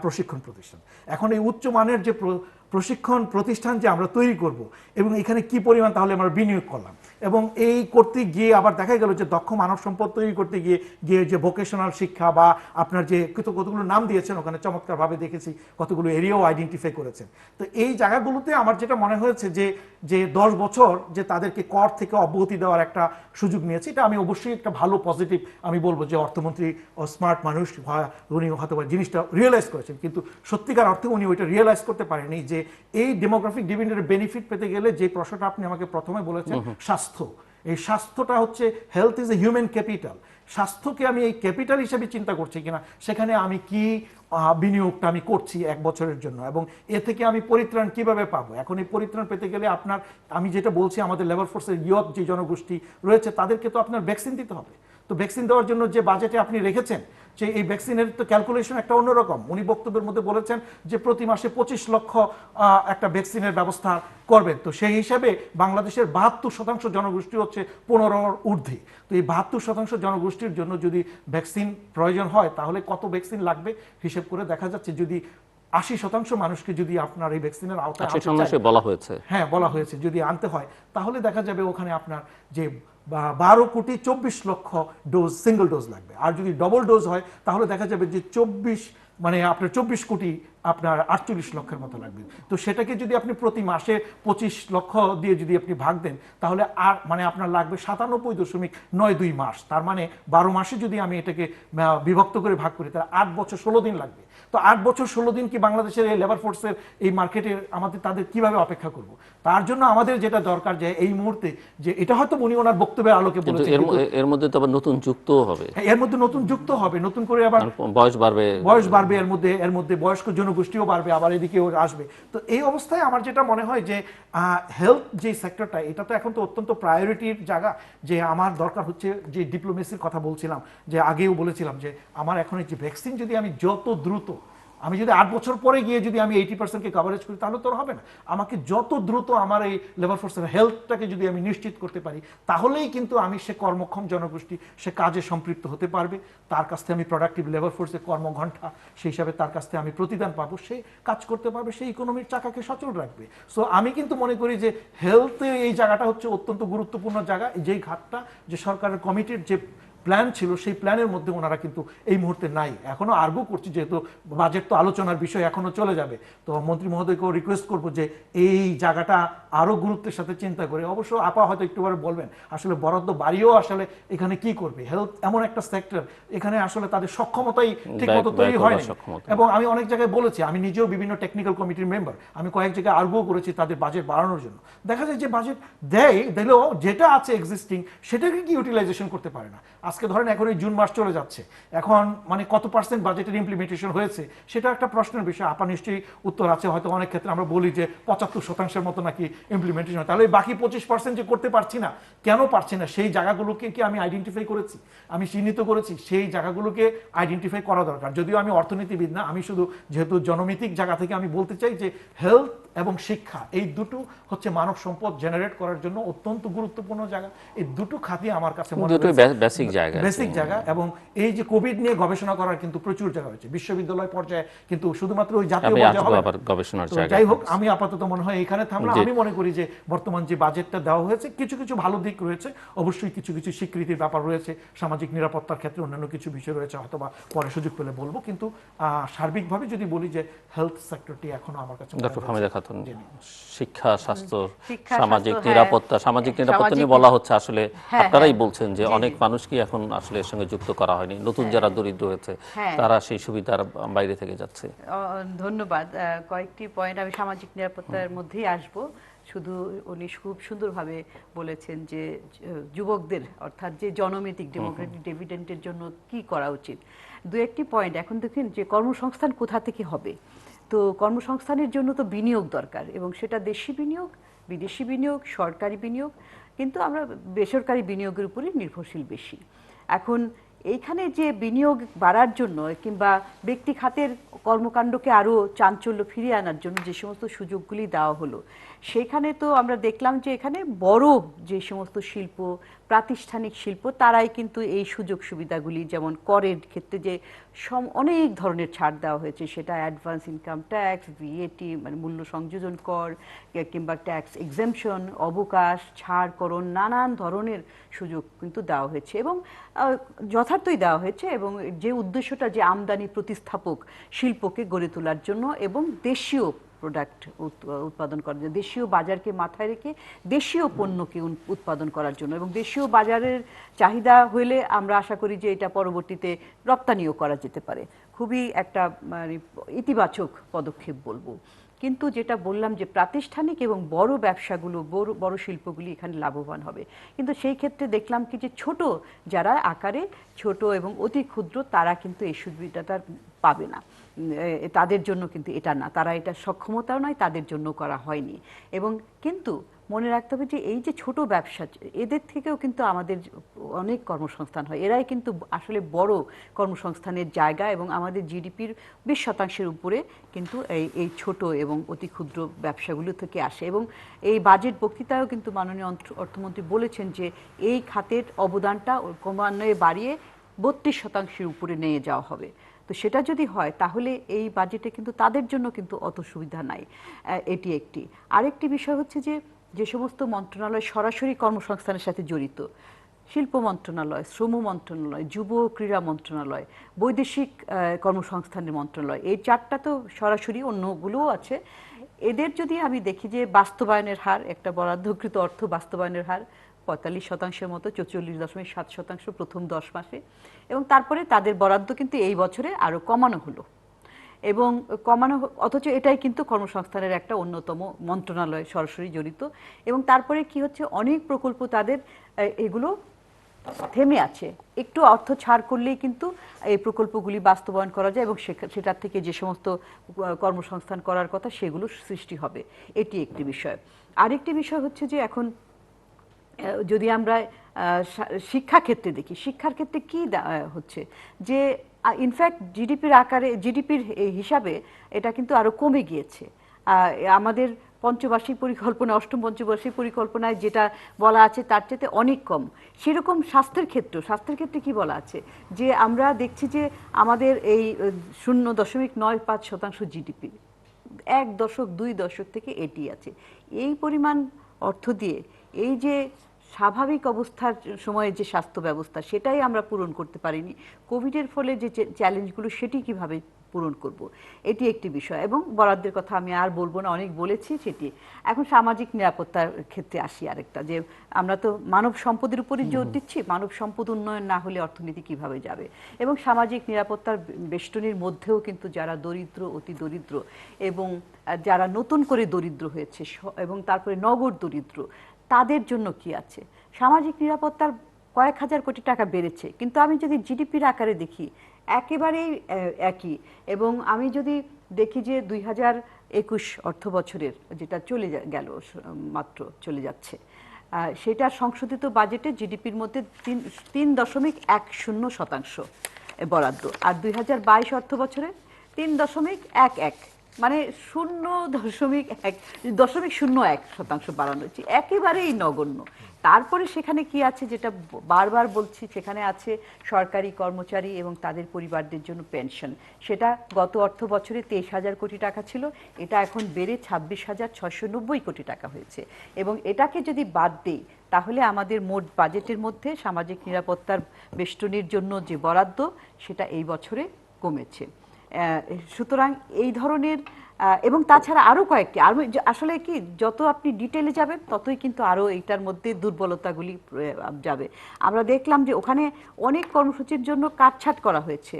Speaker 3: প্রশিক্ষণ প্রতিষ্ঠান। এখন এই উচ্চমানের যে প্রশিক্ষণ প্রতিষ্ঠান যে আমরা তৈরি করব, এবং এখানে কি পরিমাণ তাহলে আমরা বিনিয়োগ করলাম, এবং এই করতে গিয়ে আবার দেখা গেল যে দক্ষ মানব সম্পদ তৈরি করতে গিয়ে যে ভোকেশনাল শিক্ষা বা আপনার যে কতগুলো নাম দিয়েছেন ওখানে চমৎকারভাবে দেখেছি, কতগুলো এরিয়াও আইডেন্টিফাই করেছেন। তো এই জায়গাগুলোতে আমার যেটা মনে হয়েছে যে 10 বছর যে তাদেরকে কর থেকে অব্যাহতি দেওয়ার একটা সুযোগ নিয়েছে, এটা আমি অবশ্যই একটা ভালো পজিটিভ আমি বলবো যে অর্থমন্ত্রী ও স্মার্ট মানুষ, উনি হয়তো জিনিসটা রিয়েলাইজ করেছেন, কিন্তু সত্যিকার অর্থে উনি ওইটা রিয়েলাইজ করতে পারেনি যে এই ডেমোগ্রাফিক ডিভিডেন্ডের বেনিফিট পেতে গেলে যে প্রশ্নটা আপনি আমাকে প্রথমে বলেছেন, স্বাস্থ্য, এই স্বাস্থ্যটা হচ্ছে health is a human capital. স্বাস্থ্যকে আমি এই ক্যাপিটাল হিসেবে চিন্তা করছি কিনা, সেখানে আমি কি বিনিয়োগটা আমি করছি 1 বছরের জন্য, এবং এ থেকে আমি পরিত্রাণ কিভাবে পাবো। এখন এই পরিত্রাণ পেতে গেলে আমি যেটা বলছি, আমাদের লেবার ফোর্সের ইয়ত যে জনগোষ্ঠী রয়েছে তাদেরকে তো আপনার ভ্যাকসিন দিতে হবে। তো ভ্যাকসিন দেওয়ার জন্য যে বাজেটে আপনি রেখেছেন, যে এই ভ্যাকসিনের তো ক্যালকুলেশন একটা অন্যরকম। উনি বক্তব্যের মধ্যে বলেছেন যে প্রতি মাসে 25 লক্ষ একটা ভ্যাকসিনের ব্যবস্থা করবেন। তো সেই হিসাবে বাংলাদেশের 72% জনগোষ্ঠী হচ্ছে 15-র ঊর্ধ্বে। তো এই 72% জনগোষ্ঠীর জন্য যদি ভ্যাকসিন প্রয়োজন হয়, তাহলে কত ভ্যাকসিন লাগবে হিসেব করে দেখা যাচ্ছে যদি 80% মানুষকে যদি আপনার এই ভ্যাকসিনের আওতায় বলা হয়েছে যদি আনতে হয়, তাহলে দেখা যাবে ওখানে আপনার যে 12 কোটি 24 লক্ষ ডোজ, সিঙ্গেল ডোজ লাগবে। আর যদি ডবল ডোজ হয় তাহলে দেখা যাবে যে 24 কোটি আপনার 48 লক্ষের মতো লাগবে। তো সেটাকে যদি আপনি প্রতি মাসে 25 লক্ষ দিয়ে যদি আপনি ভাগ দেন, তাহলে আর আপনার লাগবে 97.92 মাস। তার মানে 12 মাসে যদি আমি এটাকে বিভক্ত করে ভাগ করি, তাহলে 8 বছর 16 দিন লাগবে। তো 8 বছর 16 দিন কি বাংলাদেশের এই লেবার ফোর্সের এই মার্কেটে তাদের কিভাবে অপেক্ষা করব? তার জন্য আমাদের যেটা দরকার যে এই মুহূর্তে, যে এটা হয়তো উনি ওনার বক্তব্যের আলোকে বলেছেন,
Speaker 1: এর মধ্যে তো আবার নতুন যুক্ত হবে,
Speaker 3: এর মধ্যে নতুন যুক্ত হবে, নতুন করে আবার
Speaker 1: বয়স বাড়বে,
Speaker 3: এর মধ্যে বয়স্ক জনগোষ্ঠীও বাড়বে, আবার এদিকেও আসবে। তো এই অবস্থায় আমার যেটা মনে হয় যে হেলথ যে সেক্টরটা, এটা তো এখন তো অত্যন্ত প্রায়োরিটির জায়গা। যে আমার দরকার হচ্ছে যে ডিপ্লোমেসির কথা বলছিলাম, যে আগেও বলেছিলাম যে আমার এখন এই যে ভ্যাকসিন যদি আমি যত দ্রুত, আমি যদি 8 বছর পরে গিয়ে যদি আমি 80%কে কভারেজ করি, তাহলে তো হবে না। আমাকে যত দ্রুত আমার এই লেবার ফোর্সের হেলথটাকে যদি আমি নিশ্চিত করতে পারি, তাহলেই কিন্তু আমি সে কর্মক্ষম জনগোষ্ঠী, সে কাজে সম্পৃক্ত হতে পারবে। তার কাছ থেকে আমি প্রোডাক্টিভ লেবার ফোর্সের কর্মঘণ্টা, সেই হিসাবে তার কাছ থেকে আমি প্রতিদান পাবো, সে কাজ করতে পারবে, সেই ইকোনমির চাকাকে সচল রাখবে। সো আমি কিন্তু মনে করি যে হেলথের এই জায়গাটা হচ্ছে অত্যন্ত গুরুত্বপূর্ণ জায়গা। যেই ঘাটটা যে সরকারের কমিটির যে প্ল্যান ছিল, সেই প্ল্যানের মধ্যে ওনারা কিন্তু এই মুহূর্তে নাই। এখনো আর্গু করছি, যেহেতু বাজেট তো আলোচনার বিষয় এখনো চলে যাবে, তো মন্ত্রী মহোদয়কেও রিকোয়েস্ট করবো যে এই জায়গাটা আরো গুরুত্বের সাথে চিন্তা করে, অবশ্য আপা হয়তো একটুবার বলবেন আসলে বরাদ্দ বাড়িয়েও আসলে এখানে কি করবে। হেলথ এমন একটা সেক্টর, এখানে আসলে তাদের সক্ষমতাই ঠিকমতো তৈরি হয়নি। এবং আমি অনেক জায়গায় বলেছি, আমি নিজেও বিভিন্ন টেকনিক্যাল কমিটির মেম্বার, আমি কয়েক জায়গায় আর্গু করেছি তাদের বাজেট বাড়ানোর জন্য। দেখা যায় যে বাজেট দিলেও যেটা আছে এক্সিস্টিং, সেটাকে কি ইউটিলাইজেশন করতে পারে না। আজকে ধরেন এখন এই জুন মাস চলে যাচ্ছে, এখন মানে কত পার্সেন্ট বাজেটের ইমপ্লিমেন্টেশন হয়েছে সেটা একটা প্রশ্নের বিষয়। আপা নিশ্চয়ই উত্তর আছে, হয়তো অনেক ক্ষেত্রে আমরা বলি যে 75% মতো নাকি ইমপ্লিমেন্টেশন হয়, তাহলে বাকি 25% যে করতে পারছি না, কেন পারছি না সেই জায়গাগুলোকে কি আমি আইডেন্টিফাই করেছি, আমি চিহ্নিত করেছি, সেই জায়গাগুলোকে আইডেন্টিফাই করা দরকার। যদিও আমি অর্থনীতিবিদ না, আমি শুধু যেহেতু জনমিতিক জায়গা থেকে আমি বলতে চাই যে হেলথ এবং শিক্ষা এই দুটো হচ্ছে মানব সম্পদ জেনারেট করার জন্য অত্যন্ত গুরুত্বপূর্ণ জায়গা। এই দুটো খাতই আমার কাছে মনে
Speaker 1: দুটোই
Speaker 3: হয়
Speaker 1: বেসিক জায়গা,
Speaker 3: বেসিক জায়গা। এবং এই যে কোভিড নিয়ে গবেষণা করার কিন্তু প্রচুর জায়গা হয়েছে বিশ্ববিদ্যালয় পর্যায়ে, কিন্তু শুধুমাত্র ওই জাতীয় পর্যায়ে হবে
Speaker 1: আবার গবেষণার
Speaker 3: তো
Speaker 1: জায়গা।
Speaker 3: যাই হোক, আমি আপাতত মনে হয় এখানে থামলাম। আমি মনে করি যে বর্তমান যে বাজেটটা দেওয়া হয়েছে কিছু কিছু ভালো দিক রয়েছে, অবশ্যই কিছু কিছু স্বীকৃতির ব্যাপার রয়েছে, সামাজিক নিরাপত্তার ক্ষেত্রে অন্যান্য কিছু বিষয় রয়েছে, হয়তো বা পরে সুযোগ পেলে বলবো। কিন্তু সার্বিকভাবে যদি বলি যে হেলথ সেক্টরটি এখনো আমার কাছে
Speaker 1: ডক্টর ফাহমিদা খাতুন, শিক্ষা, স্বাস্থ্য,
Speaker 2: শিক্ষা,
Speaker 1: সামাজিক
Speaker 2: স্বাস্থ্য,
Speaker 1: নিরাপত্তা, সামাজিক নিরাপত্তা নিয়ে বলা হচ্ছে আসলে আপনারাই বলছেন যে অনেক মানুষকে এখন আসলে এর সঙ্গে যুক্ত করা হয়নি, নতুন যারা দরিদ্র হয়েছে তারা সেই সুবিধার বাইরে থেকে যাচ্ছে।
Speaker 2: ধন্যবাদ। কয়েকটি পয়েন্ট আমি সামাজিক নিরাপত্তার মধ্যেই আসব। শুধু উনি খুব সুন্দরভাবে বলেছেন যে যুবকদের অর্থাৎ যে জনমিতিক ডেমোক্রেটিক ডিভিডেন্টের জন্য কি করা উচিত। দু একটি পয়েন্ট এখন দেখেন যে কর্মসংস্থান কোথা থেকে হবে। তো কর্মসংস্থানের জন্য তো বিনিয়োগ দরকার, এবং সেটা দেশি বিনিয়োগ, বিদেশি বিনিয়োগ, সরকারি বিনিয়োগ, কিন্তু আমরা বেসরকারি বিনিয়োগের উপরই নির্ভরশীল বেশি। এখন এইখানে যে বিনিয়োগ বাড়ার জন্য কিংবা ব্যক্তি খাতের কর্মকাণ্ডকে আরও চাঞ্চল্য ফিরিয়ে আনার জন্য যে সমস্ত সুযোগগুলি দেওয়া হলো, সেখানে তো আমরা দেখলাম যে এখানে বড় যে সমস্ত শিল্প, প্রাতিষ্ঠানিক শিল্প, তারাই কিন্তু এই সুযোগ সুবিধাগুলি, যেমন করের ক্ষেত্রে যে অনেক ধরনের ছাড় দেওয়া হয়েছে, সেটা অ্যাডভান্স ইনকাম ট্যাক্স, ভিএটি মানে মূল্য সংযোজন কর, কিংবা ট্যাক্স এক্সেমশন, অবকাশ, ছাড়করণ, নানান ধরনের সুযোগ কিন্তু দেওয়া হয়েছে এবং যথার্থই দেওয়া হয়েছে। এবং যে উদ্দেশ্যটা যে আমদানি প্রতিস্থাপক শিল্পকে গড়ে তোলার জন্য এবং দেশীয় প্রোডাক্ট উৎপাদন করার জন্য, দেশীয় বাজারকে মাথায় রেখে দেশীয় পণ্যকে উৎপাদন করার জন্য, এবং দেশীয় বাজারের চাহিদা হলে আমরা আশা করি যে এটা পরবর্তীতে রপ্তানিও করা যেতে পারে। খুবই একটা মানে ইতিবাচক পদক্ষেপ বলবো। কিন্তু যেটা বললাম যে প্রাতিষ্ঠানিক এবং বড় ব্যবসাগুলো, বড় শিল্পগুলি এখানে লাভবান হবে, কিন্তু সেই ক্ষেত্রে দেখলাম কি যে ছোট যারা আকারে ছোট এবং অতি ক্ষুদ্র, তারা কিন্তু এই সুবিধাটা পাবে না। তাদের জন্য কিন্তু এটা না, তারা এটা সক্ষমতাও নয়, তাদের জন্য করা হয়নি। এবং কিন্তু মনে রাখতে হবে যে এই যে ছোট ব্যবসা, এদের থেকেও কিন্তু আমাদের অনেক কর্মসংস্থান হয়, এরাই কিন্তু আসলে বড় কর্মসংস্থানের জায়গা, এবং আমাদের জিডিপির 20% উপরে কিন্তু এই ছোট এবং অতি ক্ষুদ্র ব্যবসাগুলো থেকে আসে। এবং এই বাজেট বক্তৃতায়ও কিন্তু মাননীয় অর্থমন্ত্রী বলেছেন যে এই খাতের অবদানটা ক্রমান্বয়ে বাড়িয়ে 32% উপরে নিয়ে যাওয়া হবে। তো সেটা যদি হয় তাহলে এই বাজেটে কিন্তু তাদের জন্য কিন্তু অত সুবিধা নাই। এটি একটি। আরেকটি বিষয় হচ্ছে যে যে সমস্ত মন্ত্রণালয় সরাসরি কর্মসংস্থানের সাথে জড়িত, শিল্প মন্ত্রণালয়, শ্রম মন্ত্রণালয়, যুব ক্রীড়া মন্ত্রণালয়, বৈদেশিক কর্মসংস্থানের মন্ত্রণালয়, এই চারটা তো সরাসরি, অন্যগুলোও আছে। এদের যদি আমি দেখি যে বাস্তবায়নের হার, একটা বরাদ্দকৃত অর্থ বাস্তবায়নের হার 45% মতো, 44.7% প্রথম 10 মাসে, এবং তারপরে তাদের বরাদ্দ কিন্তু এই বছরে আরো কমানো হলো, এবং কমানো, অথচ এটাই কিন্তু কর্মসংস্থানের একটা অন্যতম মন্ত্রণালয় সরাসরি জড়িত। এবং তারপরে কি হচ্ছে, অনেক প্রকল্প তাদের এগুলো থেমে আছে, একটু অর্থ ছাড় করলেই কিন্তু এই প্রকল্পগুলি বাস্তবায়ন করা যায়, এবং সেটার থেকে যে সমস্ত কর্মসংস্থান করার কথা সেগুলো সৃষ্টি হবে। এটি একটি বিষয়। আরেকটি বিষয় হচ্ছে যে এখন যদি আমরা শিক্ষা ক্ষেত্রে দেখি, শিক্ষার ক্ষেত্রে কি হচ্ছে যে ইনফ্যাক্ট জিডিপির আকারে, জিডিপির হিসাবে এটা কিন্তু আরো কমে গিয়েছে। আমাদের পঞ্চবার্ষিক পরিকল্পনা, অষ্টম পঞ্চবার্ষিক পরিকল্পনায় যেটা বলা আছে তার চেয়ে অনেক কম। সেরকম স্বাস্থ্যের ক্ষেত্রে কি বলা আছে যে আমরা দেখছি যে আমাদের এই 0.95% জিডিপি 1 দশক 2 দশক থেকে এটি আছে। এই পরিমাণ অর্থ দিয়ে এই যে স্বাভাবিক অবস্থার সময়ে যে স্বাস্থ্য ব্যবস্থা, সেটাই আমরা পূরণ করতে পারিনি। কোভিডের ফলে যে চ্যালেঞ্জগুলো, সেটি কিভাবে পূরণ করব, এটি একটি বিষয়। এবং বরাদ্দের কথা আমি আর বলবো না, অনেক বলেছি সেটি। এখন সামাজিক নিরাপত্তার ক্ষেত্রে আসি আরেকটা, যে আমরা তো মানব সম্পদের উপরই জোর দিচ্ছি, মানব সম্পদ উন্নয়ন না হলে অর্থনীতি কিভাবে যাবে। এবং সামাজিক নিরাপত্তার বেষ্টনীর মধ্যেও কিন্তু যারা দরিদ্র, অতি দরিদ্র, এবং যারা নতুন করে দরিদ্র হয়েছে, এবং তারপরে নগর দরিদ্র, তাদের জন্য কি আছে। সামাজিক নিরাপত্তার কয়েক হাজার কোটি টাকা বেড়েছে, কিন্তু আমি যদি জিডিপির আকারে দেখি একেবারেই একই। এবং আমি যদি দেখি যে 2021 অর্থ বছরের যেটা চলে গেল, মাত্র চলে যাচ্ছে, সেটা সংশোধিত বাজেটে জিডিপির মধ্যে 3.10% বরাদ্দ, আর 2022 অর্থ বছরে 3.11, মানে 0.01% বাড়ানো হচ্ছে, একেবারেই নগণ্য। তারপরে সেখানে কি আছে, যেটা বারবার বলছি, সেখানে আছে সরকারি কর্মচারী এবং তাদের পরিবারদের জন্য পেনশন। সেটা গত অর্থ বছরে 23,000 কোটি টাকা ছিল, এটা এখন বেড়ে 26,690 কোটি টাকা হয়েছে। এবং এটাকে যদি বাদ দেই তাহলে আমাদের মোট বাজেটের মধ্যে সামাজিক নিরাপত্তার বেষ্টনীর জন্য যে বরাদ্দ, সেটা এই বছরে কমেছে। সুতরাং এই ধরনের, এবং তাছাড়া আরও কয়েকটি, আর আসলে কি যত আপনি ডিটেলে যাবেন ততই কিন্তু আরও এইটার মধ্যে দুর্বলতাগুলি যাবে। আমরা দেখলাম যে ওখানে অনেক কর্মসূচির জন্য কাটছাঁট করা হয়েছে,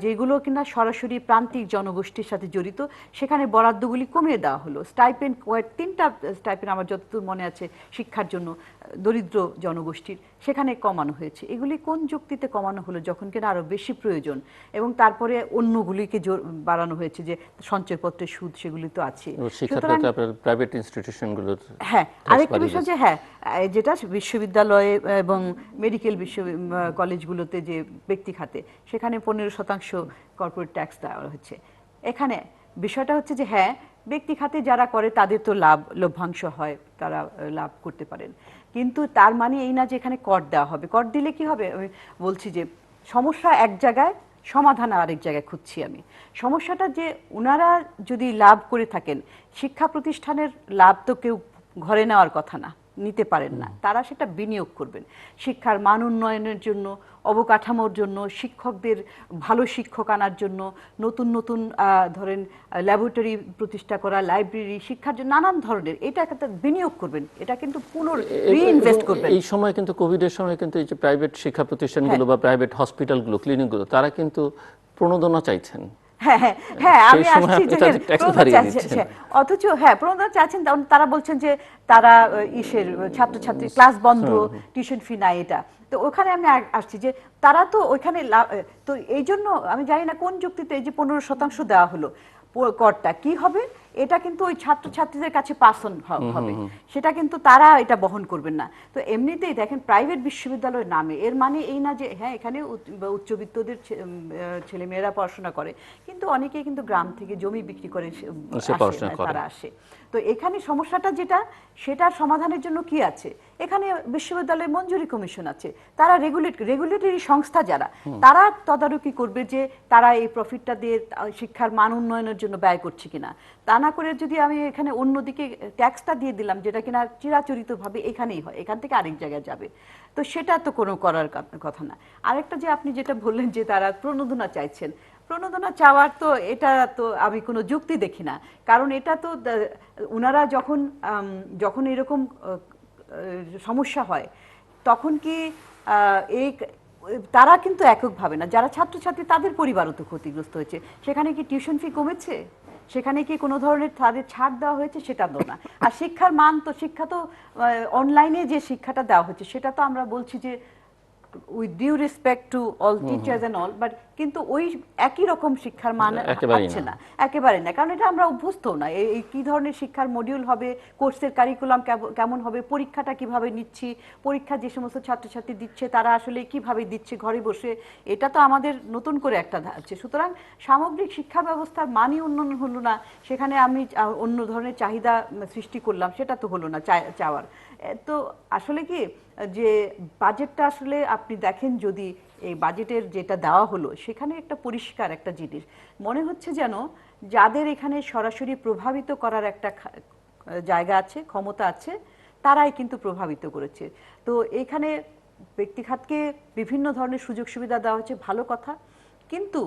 Speaker 2: যেগুলো কিনা সরাসরি প্রান্তিক জনগোষ্ঠীর সাথে জড়িত, সেখানে বরাদ্দগুলি কমিয়ে দেওয়া হলো। স্টাইপেন্ড, 3টা স্টাইপেন্ড আমার যতদূর মনে আছে শিক্ষার জন্য দরিদ্র জনগোষ্ঠীর, সেখানে কমানো হয়েছে। এগুলি কোন যুক্তিতে কমানো হলো যখন কিনা আরও বেশি প্রয়োজন? এবং তারপরে অন্যগুলিকে বাড়ানো হয়েছে, যে সঞ্চয়পত্রের সুদ, সেগুলি তো আছে।
Speaker 1: প্রাইভেট ইনস্টিটিউশনগুলোর,
Speaker 2: হ্যাঁ, আরেকটা বিষয় যে হ্যাঁ, যেটা বিশ্ববিদ্যালয়ে এবং মেডিকেল কলেজগুলোতে যে ব্যক্তি খাতে, সেখানে 15% কর্পোরেট ট্যাক্স দেওয়া হচ্ছে। এখানে বিষয়টা হচ্ছে যে হ্যাঁ, ব্যক্তি খাতে যারা করে তাদের তো লভ্যাংশ হয়, তারা লাভ করতে পারেন, কিন্তু তার মানে এই না যে এখানে কর দেওয়া হবে। কর দিলে কি হবে? আমি বলছি যে সমস্যা এক জায়গায়, সমাধান আরেক জায়গায় খুঁজছি আমি। সমস্যাটা যে ওনারা যদি লাভ করে থাকেন, শিক্ষা প্রতিষ্ঠানের লাভ তো কেউ ঘরে নেওয়ার কথা না, নিতে পারেন না, তারা সেটা বিনিয়োগ করবেন শিক্ষার মান উন্নয়নের জন্য, অবকাঠামোর জন্য, শিক্ষকদের ভালো শিক্ষক আনার জন্য, নতুন নতুন ধরেন ল্যাবরেটরি প্রতিষ্ঠা করা, লাইব্রেরি, শিক্ষার জন্য নানান ধরনের, এটা একটা বিনিয়োগ করবেন, এটা কিন্তু রিইনভেস্ট করবেন।
Speaker 1: এই সময় কিন্তু কোভিডের সময় কিন্তু এই যে প্রাইভেট শিক্ষা প্রতিষ্ঠানগুলো বা প্রাইভেট হসপিটালগুলো, ক্লিনিকগুলো, তারা কিন্তু প্রণোদনা চাইছেন।
Speaker 2: হ্যাঁ হ্যাঁ হ্যাঁ, আমি আসছি যে অথচ হ্যাঁ প্রণোদনা চাচ্ছেন, তারা বলছেন যে তারা ছাত্রছাত্রী ক্লাস বন্ধ, টিউশন ফি নাই, এটা তো ওখানে আমি আসছি যে তারা তো ওইখানে, তো এই জন্য আমি জানি না কোন যুক্তিতে এই যে 15% দেওয়া হলো, করটা কি হবে? এটা কিন্তু ওই ছাত্রছাত্রীদের কাছে পাস অন হবে, সেটা কিন্তু তারা এটা বহন করবেন না। তো এমনিতেই দেখেন প্রাইভেট বিশ্ববিদ্যালয়ের নামে, এর মানে এই না যে হ্যাঁ এখানে উচ্চবিত্তদের ছেলেমেয়েরা পড়াশোনা করে, কিন্তু অনেকেই কিন্তু গ্রাম থেকে জমি বিক্রি করে তারা আসে। তো এখানে সমস্যাটা যেটা, সেটার সমাধানের জন্য কি আছে? এখানে বিশ্ববিদ্যালয়ের মঞ্জুরি কমিশন আছে, তারা রেগুলেটরি সংস্থা যারা, তারা তদারকি করবে যে তারা এই প্রফিটটা দিয়ে শিক্ষার মান উন্নয়নের জন্য ব্যয় করছে কিনা। তা না করে যদি আমি এখানে অন্যদিকে ট্যাক্সটা দিয়ে দিলাম, যেটা কিনা চিরাচরিতভাবে এখানেই হয়, এখান থেকে আরেক জায়গায় যাবে, তো সেটা তো কোনো করার কথা না। আরেকটা যে আপনি যেটা বললেন যে তারা প্রণোদনা চাইছেন, প্রণোদনা চাওয়ার তো এটা তো আমি কোনো যুক্তি দেখি না, কারণ এটা তো ওনারা যখন এরকম সমস্যা হয় তখন কি এই তারা কিন্তু এককভাবে না, যারা ছাত্রছাত্রী তাদের পরিবারও তো ক্ষতিগ্রস্ত হয়েছে। সেখানে কি টিউশন ফি কমেছে? সেখানে কি কোনো ধরনের তাদের ছাড় দেওয়া হয়েছে? সেটা তো না। আর শিক্ষার মান তো, শিক্ষা তো অনলাইনে যে শিক্ষাটা দেওয়া হচ্ছে, সেটা তো আমরা বলছি যে with due respect to all teachers and all, but কিন্তু ওই একই রকম শিক্ষার মান আছে না, একেবারে না, কারণ এটা আমরা অভ্যস্ত না। এই কি ধরনের শিক্ষার মডিউল হবে, কোর্সের কারিকুলাম কেমন হবে, পরীক্ষাটা কিভাবে নিচ্ছি, পরীক্ষা যে সমস্ত ছাত্রছাত্রী দিচ্ছে তারা আসলে কিভাবে দিচ্ছে ঘরে বসে, এটা তো আমাদের নতুন করে একটা ধারছে। সুতরাং সামগ্রিক শিক্ষা ব্যবস্থার মানই উন্নয়ন হলো না, সেখানে আমি অন্য ধরনের চাহিদা সৃষ্টি করলাম, সেটা তো হলো না চাওয়ার। তো আসলে কি যে বাজেটটা আসলে আপনি দেখেন, যদি এই বাজেটের যেটা দেওয়া হলো, সেখানে একটা পরিষ্কার একটা জিনিস মনে হচ্ছে, যেন যাদের এখানে সরাসরি প্রভাবিত করার একটা জায়গা আছে, ক্ষমতা আছে, তারাই কিন্তু প্রভাবিত করেছে। তো এখানে ব্যক্তিখাতকে বিভিন্ন ধরনের সুযোগ সুবিধা দেওয়া হচ্ছে, ভালো কথা, কিন্তু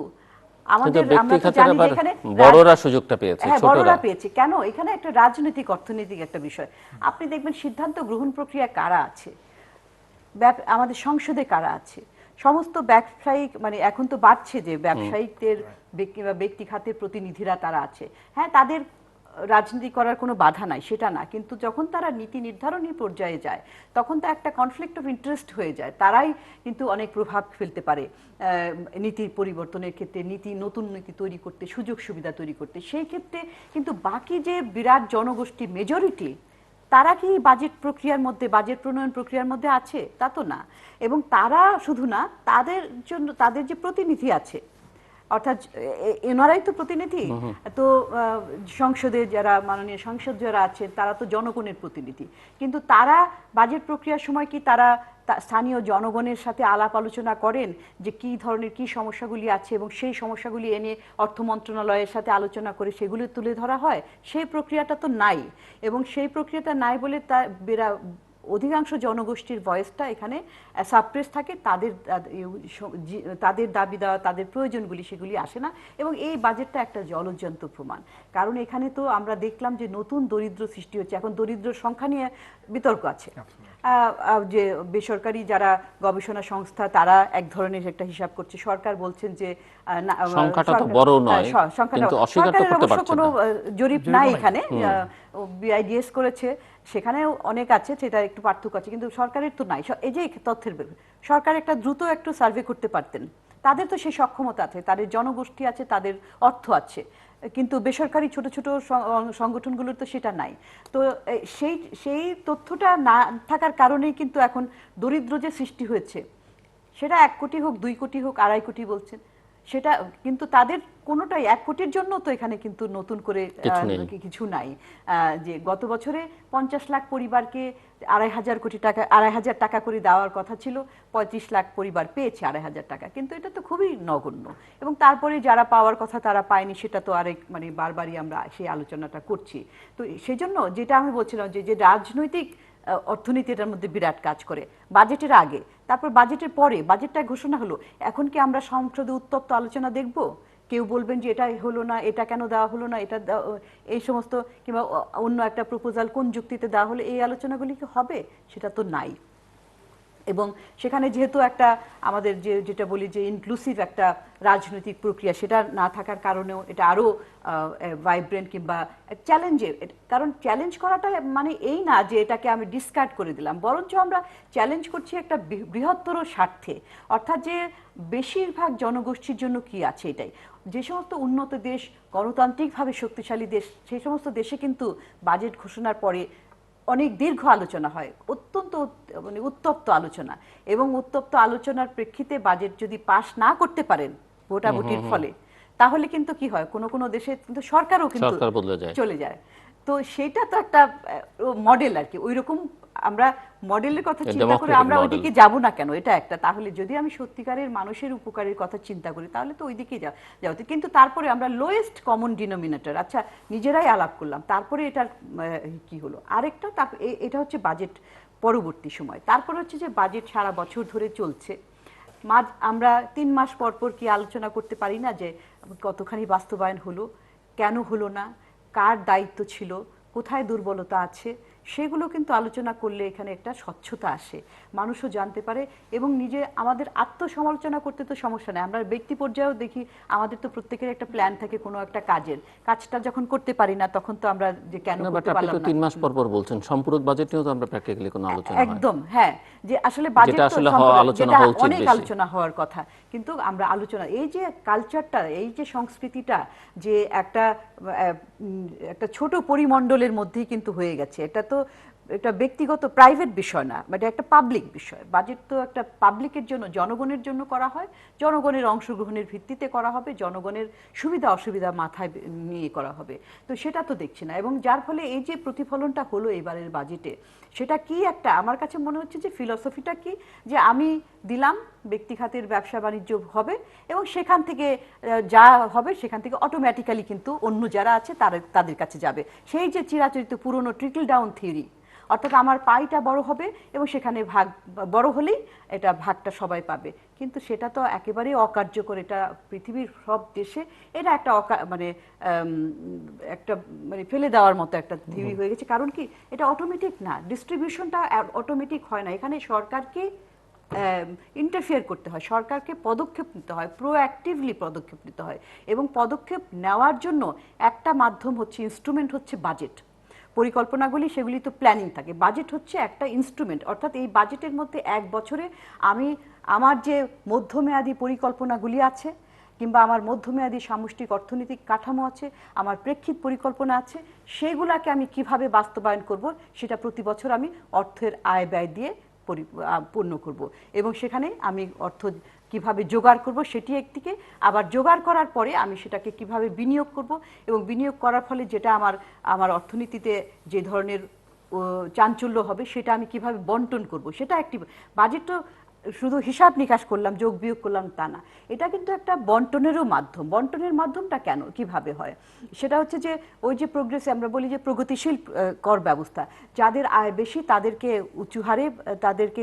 Speaker 2: আমাদের আমরা তো জানি যে এখানে
Speaker 1: বড়রা সুযোগটা পেয়েছে,
Speaker 2: বড়রা পেয়েছে কেন? এখানে একটা রাজনৈতিক অর্থনৈতিক একটা বিষয়। আপনি দেখবেন সিদ্ধান্ত গ্রহণ প্রক্রিয়া কারা আছে, আমাদের সংসদে কারা আছে, সমস্ত ব্যবসায়িক, মানে এখন তো বাড়ছে যে ব্যবসায়িকদের ব্যক্তি খাতের প্রতিনিধিরা তারা আছে। হ্যাঁ, তাদের রাজনীতি করার কোনো বাধা নাই, সেটা না, কিন্তু যখন তারা নীতি নির্ধারণী পর্যায়ে যায় তখন তো একটা কনফ্লিক্ট অফ ইন্টারেস্ট হয়ে যায়, তারাই কিন্তু অনেক প্রভাব ফেলতে পারে নীতির পরিবর্তনের ক্ষেত্রে, নতুন নীতি তৈরি করতে, সুযোগ সুবিধা তৈরি করতে। সেই ক্ষেত্রে কিন্তু বাকি যে বিরাট জনগোষ্ঠী মেজরিটি, তারা কি বাজেট প্রক্রিয়ার মধ্যে, বাজেট প্রণয়ন প্রক্রিয়ার মধ্যে আছে? তা তো না। এবং তারা শুধু না, তাদের জন্য তাদের যে প্রতিনিধি আছে, অর্থাৎ এনারাই তো প্রতিনিধি, তো সংসদে যারা মাননীয় সংসদ যারা আছেন তারা তো জনগণের প্রতিনিধি, কিন্তু তারা বাজেট প্রক্রিয়ার সময় কি তারা স্থানীয় জনগণের সাথে আলাপ আলোচনা করেন যে কি ধরনের কি সমস্যাগুলি আছে, এবং সেই সমস্যাগুলি এনে অর্থ মন্ত্রণালয়ের সাথে আলোচনা করে সেগুলি তুলে ধরা হয়? সেই প্রক্রিয়াটা তো নাই, এবং সেই প্রক্রিয়াটা নাই বলে অধিকাংশ জনগোষ্ঠীর ভয়েসটা এখানে সাপ্রেস থাকে, তাদের দাবি দেওয়া, তাদের প্রয়োজনগুলি সেগুলি আসে না। এবং এই বাজেটটা একটা জ্বলজ্জন্ত প্রমাণ, কারণ এখানে তো আমরা দেখলাম যে নতুন দরিদ্র সৃষ্টি হচ্ছে। এখন দরিদ্র সংখ্যা নিয়ে বিতর্ক আছে, যে বেসরকারি যারা গবেষণা সংস্থা তারা এক ধরনের একটা হিসাব করছে, সরকার বলছেন যে
Speaker 1: সংখ্যাটা তো বড় নয়, কিন্তু অস্বীকার তো করতে পারছেন না।
Speaker 2: জরিপ নাই এখানে, বিআইডিএস করেছে, সেখানেও অনেক আছে, সেটা একটু পার্থক্য আছে, কিন্তু সরকারের তো নাই। এই যে তথ্যের সরকার একটা দ্রুত একটু সার্ভে করতে পারতেন, তাদের তো সেই সক্ষমতা আছে, তাদের জনগোষ্ঠী আছে, তাদের অর্থ আছে, কিন্তু বেসরকারি ছোট ছোট সংগঠনগুলোর তো সেটা নাই। তো সেই তথ্যটা না থাকার কারণেই কিন্তু এখন দরিদ্র যে সৃষ্টি হয়েছে, সেটা 1 কোটি হোক, 2 কোটি হোক, 2.5 কোটি বলছেন, সেটা কিন্তু তাদের কোনোটাই 1 কোটির জন্য তো এখানে কিন্তু নতুন করে কিছু নাই। যে গত বছরে 50 লাখ পরিবারকে 2,500 টাকা করে দেওয়ার কথা ছিল, 35 লাখ পরিবার পেয়েছে 2,500 টাকা, কিন্তু এটা তো খুবই নগণ্য। এবং তারপরে যারা পাওয়ার কথা তারা পায়নি, সেটা তো আরেক মানে বারবারই আমরা সেই আলোচনাটা করছি। তো সেজন্য যেটা আমি বলছিলাম যে রাজনৈতিক অর্থনীতি এটার মধ্যে বিরাট কাজ করে, বাজেটের আগে, তারপর বাজেটের পরে, বাজেটটা ঘোষণা হলো, এখন কি আমরা সংসদে উত্তপ্ত আলোচনা দেখব? কেউ বলবেন যে এটা হলো না, এটা কেন দেওয়া হলো না, এটা এই সমস্ত, কিংবা অন্য একটা প্রপোজাল কোন যুক্তিতে দেওয়া হলো, এই আলোচনাগুলি কি হবে? সেটা তো নাই। এবং সেখানে যেহেতু একটা আমাদের যেটা বলি যে ইনক্লুসিভ একটা রাজনৈতিক প্রক্রিয়া, সেটা না থাকার কারণেও এটা আরো ভাইব্রেন্ট কিংবা চ্যালেঞ্জের, কারণ চ্যালেঞ্জ করাটা মানে এই না যে এটাকে আমি ডিসকার্ড করে দিলাম, বরঞ্চ আমরা চ্যালেঞ্জ করছি একটা বৃহত্তর স্বার্থে, অর্থাৎ যে বেশিরভাগ জনগোষ্ঠীর জন্য কি আছে এটাই। যে সমস্ত উন্নত দেশ, গণতান্ত্রিকভাবে শক্তিশালী দেশ, সেই সমস্ত দেশে কিন্তু বাজেট ঘোষণার পরে অনেক দীর্ঘ আলোচনা হয়, অত্যন্ত মানে উত্তপ্ত আলোচনা, এবং উত্তপ্ত আলোচনার প্রেক্ষিতে বাজেট যদি পাশ না করতে পারেন ভোটাভুটির ফলে, তাহলে কিন্তু কি হয়, কোনো কোনো দেশে কিন্তু সরকারও কিন্তু চলে যায়। তো সেটা তো একটা মডেল আর কি, ওইরকম আমরা মডেলের কথা চিন্তা করে আমরা ওইদিকে যাব না কেন, এটা একটা। তাহলে যদি আমি সত্যিকারের মানুষের উপকারের কথা চিন্তা করি, তাহলে তো ওইদিকে যাও। কিন্তু তারপরে আমরা লোয়েস্ট কমন ডিনোমিনেটর, আচ্ছা নিজেরাই আলাপ করলাম, তারপরে এটার কি হলো। আরেকটা এটা হচ্ছে বাজেট পরবর্তী সময়, তারপরে হচ্ছে যে বাজেট সারা বছর ধরে চলছে, আমরা 3 মাস পর পর কি আলোচনা করতে পারি না যে কতখানি বাস্তবায়ন হলো, কেন হলো না, কার দায়িত্ব ছিল, কোথায় দুর্বলতা আছে, সেগুলো কিন্তু আলোচনা করলে এখানে একটা স্বচ্ছতা আসে, মানুষও জানতে পারে। এবং আমাদের আত্মসমালোচনা করতে তো সমস্যা নেই, আমরা ব্যক্তি পর্যায়েও দেখি আমাদের তো প্রত্যেকের একটা প্ল্যান থাকে কোনো একটা কাজটা যখন করতে পারি না, তখন তো আমরা যে কেন করতে পারলাম না।
Speaker 1: 3 মাস পর পর বলছেন, সম্পূরক বাজেট নিয়েও তো আমরা প্র্যাকটিক্যালি কোনো আলোচনা হয়
Speaker 2: একদম, হ্যাঁ, যে আসলে বাজেট তো অনেক আলোচনা হওয়ার কথা, কিন্তু আমরা আলোচনা, এই যে কালচারটা, এই যে সংস্কৃতিটা, যে একটা ছোট পরিমণ্ডলের মধ্যেই কিন্তু হয়ে গেছে, এটা তো একটা ব্যক্তিগত প্রাইভেট বিষয় না, এটা একটা পাবলিক বিষয়। বাজেট তো একটা পাবলিকের জন্য, জনগণের জন্য করা হয়, জনগণের অংশগ্রহণের ভিত্তিতে করা হবে, জনগণের সুবিধা অসুবিধা মাথায় নিয়ে করা হবে। তো সেটা তো দেখছি না, এবং যার ফলে এই যে প্রতিফলনটা হলো এবারের বাজেটে, সেটা কি একটা, আমার কাছে মনে হচ্ছে যে ফিলসফিটা কি, যে আমি দিলাম, ব্যক্তি খাতের ব্যবসা বাণিজ্য হবে, এবং সেখান থেকে যা হবে সেখান থেকে অটোমেটিক্যালি কিন্তু অন্য যারা আছে তাদের কাছে যাবে। সেই যে চিরাচরিত পুরনো ট্রিকল ডাউন থিওরি, অর্থাৎ আমার পাইটা বড় হবে এবং সেখানে ভাগ বড় হলেই এটা ভাগটা সবাই পাবে, কিন্তু সেটা তো একেবারেই অকার্যকর। এটা পৃথিবীর সব দেশে এটা একটা মানে ফেলে দেওয়ার মতো একটা থিওরি হয়ে গেছে। কারণ কি, এটা অটোমেটিক না, ডিস্ট্রিবিউশনটা অটোমেটিক হয় না, এখানে সরকারকে ইন্টারফিয়ার করতে হয়, সরকারকে পদক্ষেপ নিতে হয়, প্রোঅ্যাক্টিভলি পদক্ষেপ নিতে হয়। এবং পদক্ষেপ নেওয়ার জন্য একটা মাধ্যম হচ্ছে, ইনস্ট্রুমেন্ট হচ্ছে বাজেট। পরিকল্পনাগুলি সেগুলি তো প্ল্যানিং থাকে, বাজেট হচ্ছে একটা ইনস্ট্রুমেন্ট। অর্থাৎ এই বাজেটের মধ্যে এক বছরে আমি আমার যে মধ্যমেয়াদী পরিকল্পনাগুলি আছে, কিংবা আমার মধ্যমেয়াদী সামষ্টিক অর্থনৈতিক কাঠামো আছে, আমার প্রেক্ষিত পরিকল্পনা আছে, সেগুলাকে আমি কিভাবে বাস্তবায়ন করব, সেটা প্রতি বছর আমি অর্থের আয় ব্যয় দিয়ে পূর্ণ করব। এবং সেখানে আমি অর্থ কিভাবে জোগাড় করব সেটি একদিকে, আবার জোগাড় করার পরে আমি সেটাকে কিভাবে বিনিয়োগ করব, এবং বিনিয়োগ করার ফলে যেটা আমার অর্থনীতিতে যে ধরনের চাঞ্চল্য হবে সেটা আমি কিভাবে বন্টন করব, সেটা একটি বাজেট। তো শুধু হিসাব নিকাশ করলাম, যোগ বিয়োগ করলাম তা না, এটা কিন্তু একটা বন্টনেরও মাধ্যম। বন্টনের মাধ্যমটা কেন, কিভাবে হয়, সেটা হচ্ছে যে ওই যে প্রোগ্রেসে আমরা বলি যে প্রগতিশীল কর ব্যবস্থা, যাদের আয় বেশি তাদেরকে উঁচু হারে তাদেরকে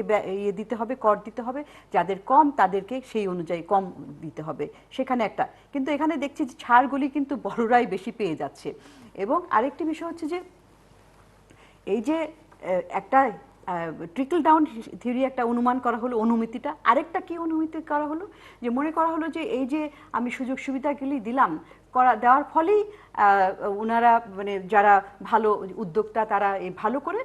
Speaker 2: দিতে হবে, কর দিতে হবে, যাদের কম তাদেরকে সেই অনুযায়ী কম দিতে হবে, সেখানে একটা। কিন্তু এখানে দেখছি যে ছাড়গুলি কিন্তু বড়রাই বেশি পেয়ে যাচ্ছে। এবং আরেকটি বিষয় হচ্ছে যে এই যে একটা ট্রিকল ডাউন থিওরি একটা অনুমান করা হলো, অনুমিতিটা আরেকটা কি অনুমিতি করা হলো, যে মনে করা হলো যে এই যে আমি সুযোগ সুবিধাগুলি দিলাম, দেওয়ার ফলেই ওনারা মানে যারা ভালো উদ্যোক্তা তারা এই ভালো করে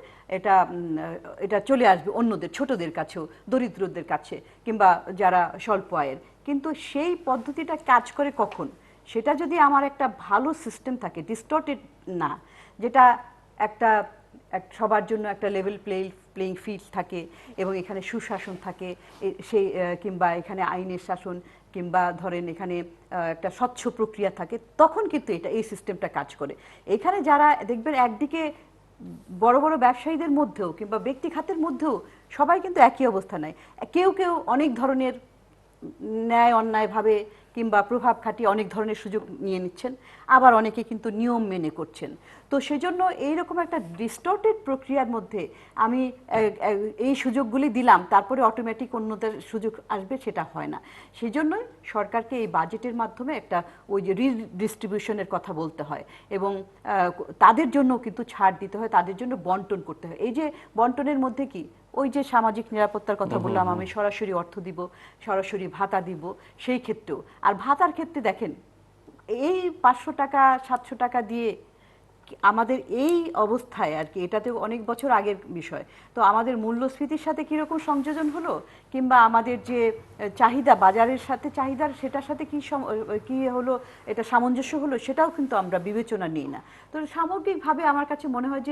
Speaker 2: এটা চলে আসবে অন্যদের, ছোটদের কাছেও, দরিদ্রদের কাছে, কিংবা যারা স্বল্প আয়ের। কিন্তু সেই পদ্ধতিটা কাজ করে কখন, সেটা যদি আমার একটা ভালো সিস্টেম থাকে, ডিস্টর্টেড না, যেটা একটা সবার জন্য একটা লেভেল প্লেইং ফিল্ড থাকে, এবং এখানে সুশাসন থাকে, সেই কিংবা এখানে আইনের শাসন, কিংবা ধরেন এখানে একটা স্বচ্ছ প্রক্রিয়া থাকে, তখন কিন্তু এই সিস্টেমটা কাজ করে। এখানে যারা দেখবেন একদিকে বড় বড় ব্যবসায়ীদের মধ্যেও কিংবা ব্যক্তি খাতের মধ্যেও সবাই কিন্তু একই অবস্থা নাই। কেউ কেউ অনেক ধরনের ন্যায় অন্যায়ভাবে কিংবা প্রভাব খাটিয়ে অনেক ধরনের সুযোগ নিয়ে নিচ্ছেন, আবার অনেকে কিন্তু নিয়ম মেনে করছেন। তো সেজন্য এইরকম একটা ডিস্টর্টেড প্রক্রিয়ার মধ্যে আমি এই সুযোগগুলি দিলাম, তারপরে অটোমেটিক অন্যদের সুযোগ আসবে, সেটা হয় না। সেজন্যই সরকারকে এই বাজেটের মাধ্যমে একটা ওই যে রিডিস্ট্রিবিউশনের কথা বলতে হয়, এবং তাদের জন্য কিন্তু ছাড় দিতে হয়, তাদের জন্য বন্টন করতে হয়। এই যে বন্টনের মধ্যে কি ওই যে সামাজিক নিরাপত্তার কথা বললাম, আমি সরাসরি অর্থ দিব, সরাসরি ভাতা দিব, সেই ক্ষেত্রেও। আর ভাতার ক্ষেত্রে দেখেন, এই 500 টাকা 700 টাকা দিয়ে আমাদের এই অবস্থায় আর কি, এটাতেও অনেক বছর আগের বিষয়, তো আমাদের মূল্যস্ফীতির সাথে কীরকম সংযোজন হলো, কিংবা আমাদের যে চাহিদা বাজারের সাথে চাহিদার সেটার সাথে কি হলো, এটা সামঞ্জস্য হলো, সেটাও কিন্তু আমরা বিবেচনা নিই না। তো সামগ্রিকভাবে আমার কাছে মনে হয়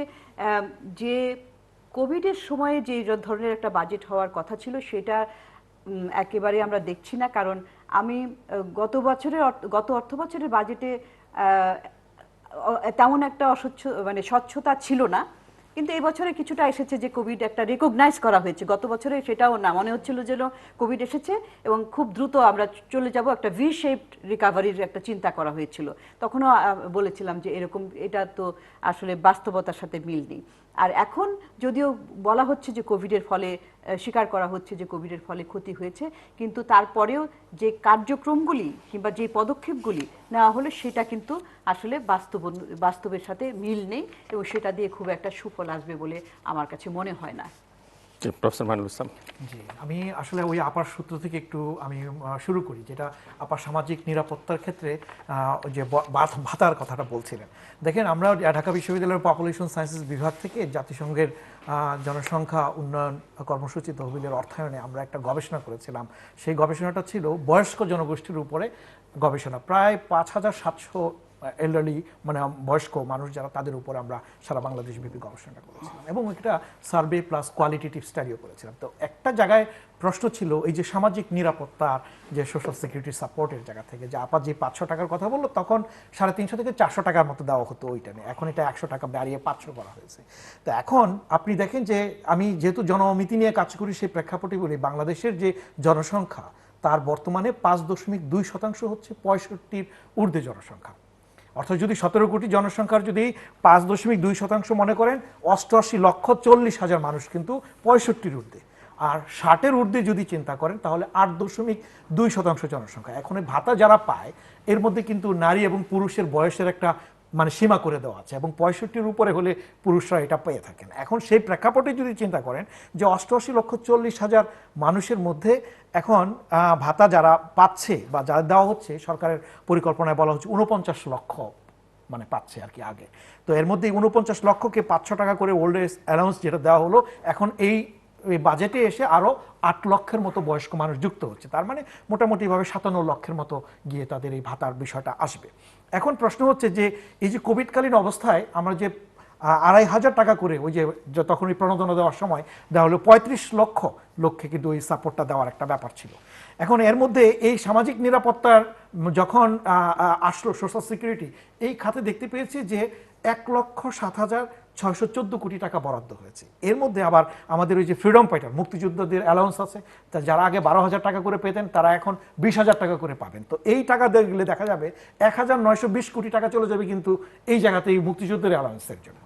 Speaker 2: যে কোভিডের সময়ে যে ধরনের একটা বাজেট হওয়ার কথা ছিল, সেটা একেবারে আমরা দেখছি না। কারণ আমি গত অর্থ বছরের বাজেটে তেমন একটা স্বচ্ছতা ছিল না, কিন্তু এই বছরে কিছুটা এসেছে, যে কোভিড একটা রেকগনাইজ করা হয়েছে। গত বছরে সেটাও না, মনে হচ্ছিল যেন কোভিড এসেছে এবং খুব দ্রুত আমরা চলে যাব, একটা ভি শেপড রিকভারির একটা চিন্তা করা হয়েছিল। তখনও বলেছিলাম যে এরকম, এটা তো আসলে বাস্তবতার সাথে মিল নেই। আর এখন যদিও বলা হচ্ছে যে কোভিডের ফলে, স্বীকার করা হচ্ছে যে কোভিডের ফলে ক্ষতি হয়েছে, কিন্তু তারপরেও যে কার্যক্রমগুলি কিংবা যে পদক্ষেপগুলি নেওয়া হলো, সেটা কিন্তু আসলে বাস্তবের সাথে মিল নেই, এবং সেটা দিয়ে খুব একটা সুফল আসবে বলে আমার কাছে মনে হয় না।
Speaker 1: প্রফেসর মাইনুল ইসলাম।
Speaker 3: জি, আমি আসলে ওই আপার সূত্র থেকে একটু আমি শুরু করি, যেটা আপার সামাজিক নিরাপত্তার ক্ষেত্রে ওই যে ভাতার কথাটা বলছিলেন। দেখেন, আমরা ঢাকা বিশ্ববিদ্যালয়ের পপুলেশন সায়েন্সেস বিভাগ থেকে জাতিসংঘের জনসংখ্যা উন্নয়ন কর্মসূচি তহবিলের অর্থায়নে আমরা একটা গবেষণা করেছিলাম। সেই গবেষণাটা ছিল বয়স্ক জনগোষ্ঠীর উপরে গবেষণা। প্রায় 5700 এল্ডারলি, মানে বয়স্ক মানুষ যারা, তাদের উপর আমরা সারা বাংলাদেশ ব্যাপী গবেষণা করেছিলাম, এবং একটা সার্ভে প্লাস কোয়ালিটেটিভ স্টাডিও করেছিলাম। তো একটা জায়গায় প্রশ্ন ছিল এই যে সামাজিক নিরাপত্তার যে সোশ্যাল সিকিউরিটি সাপোর্টের জায়গা থেকে, যে আপা যে 500 টাকার কথা বললো, তখন 350 থেকে 400 টাকার মতো দেওয়া হতো ওইটা নিয়ে, এখন এটা 100 টাকা বাড়িয়ে 500 করা হয়েছে। তো এখন আপনি দেখেন যে, আমি যেহেতু জনমিতি নিয়ে কাজ করি, সেই প্রেক্ষাপটে বলি, বাংলাদেশের যে জনসংখ্যা তার বর্তমানে 5.2% হচ্ছে 65-র ঊর্ধ্বে জনসংখ্যা। অর্থাৎ যদি 17 কোটি জনসংখ্যার যদি 5.2% মনে করেন, 88,40,000 মানুষ কিন্তু 65-র ঊর্ধ্বে। আর 60-এর ঊর্ধ্বে যদি চিন্তা করেন, তাহলে 8.2% জনসংখ্যা। এখন ভাতা যারা পায়, এর মধ্যে কিন্তু নারী এবং পুরুষের বয়সের একটা মানে সীমা করে দেওয়া আছে এবং 65-র উপরে হলে পুরুষরা এটা পেয়ে থাকেন। এখন সেই প্রেক্ষাপটে যদি চিন্তা করেন যে 88,40,000 মানুষের মধ্যে এখন ভাতা যারা পাচ্ছে বা যারা দেওয়া হচ্ছে, সরকারের পরিকল্পনায় বলা হচ্ছে 49 লক্ষ মানে পাচ্ছে আর কি আগে। তো এর মধ্যে 49 লক্ষকে 500 টাকা করে ওল্ড এজ অ্যালাউন্স যেটা দেওয়া হলো, এখন এই বাজেটে এসে আরও 8 লক্ষের মতো বয়স্ক মানুষ যুক্ত হচ্ছে। তার মানে মোটামুটিভাবে 57 লক্ষের মতো গিয়ে তাদের এই ভাতার বিষয়টা আসবে। এখন প্রশ্ন হচ্ছে যে এই যে কোভিডকালীন অবস্থায় আমরা যে 2,500 টাকা করে ওই যে তখন ওই প্রণোদনা দেওয়ার সময় দেওয়া হলো 35 লক্ষে কিন্তু ওই সাপোর্টটা দেওয়ার একটা ব্যাপার ছিল। এখন এর মধ্যে এই সামাজিক নিরাপত্তার যখন আসলো সোশ্যাল সিকিউরিটি, এই খাতে দেখতে পেয়েছি যে 1,07,614 কোটি টাকা বরাদ্দ হয়েছে। এর মধ্যে আবার আমাদের ওই যে ফ্রিডম ফাইটার মুক্তিযোদ্ধাদের অ্যালাউন্স আছে, তা যারা আগে 12,000 টাকা করে পেতেন তারা এখন 20,000 টাকা করে পাবেন। তো এই টাকা দেখলে দেখা যাবে 1,920 কোটি টাকা চলে যাবে কিন্তু এই জায়গাতে এই মুক্তিযুদ্ধের অ্যালাউন্সের জন্য।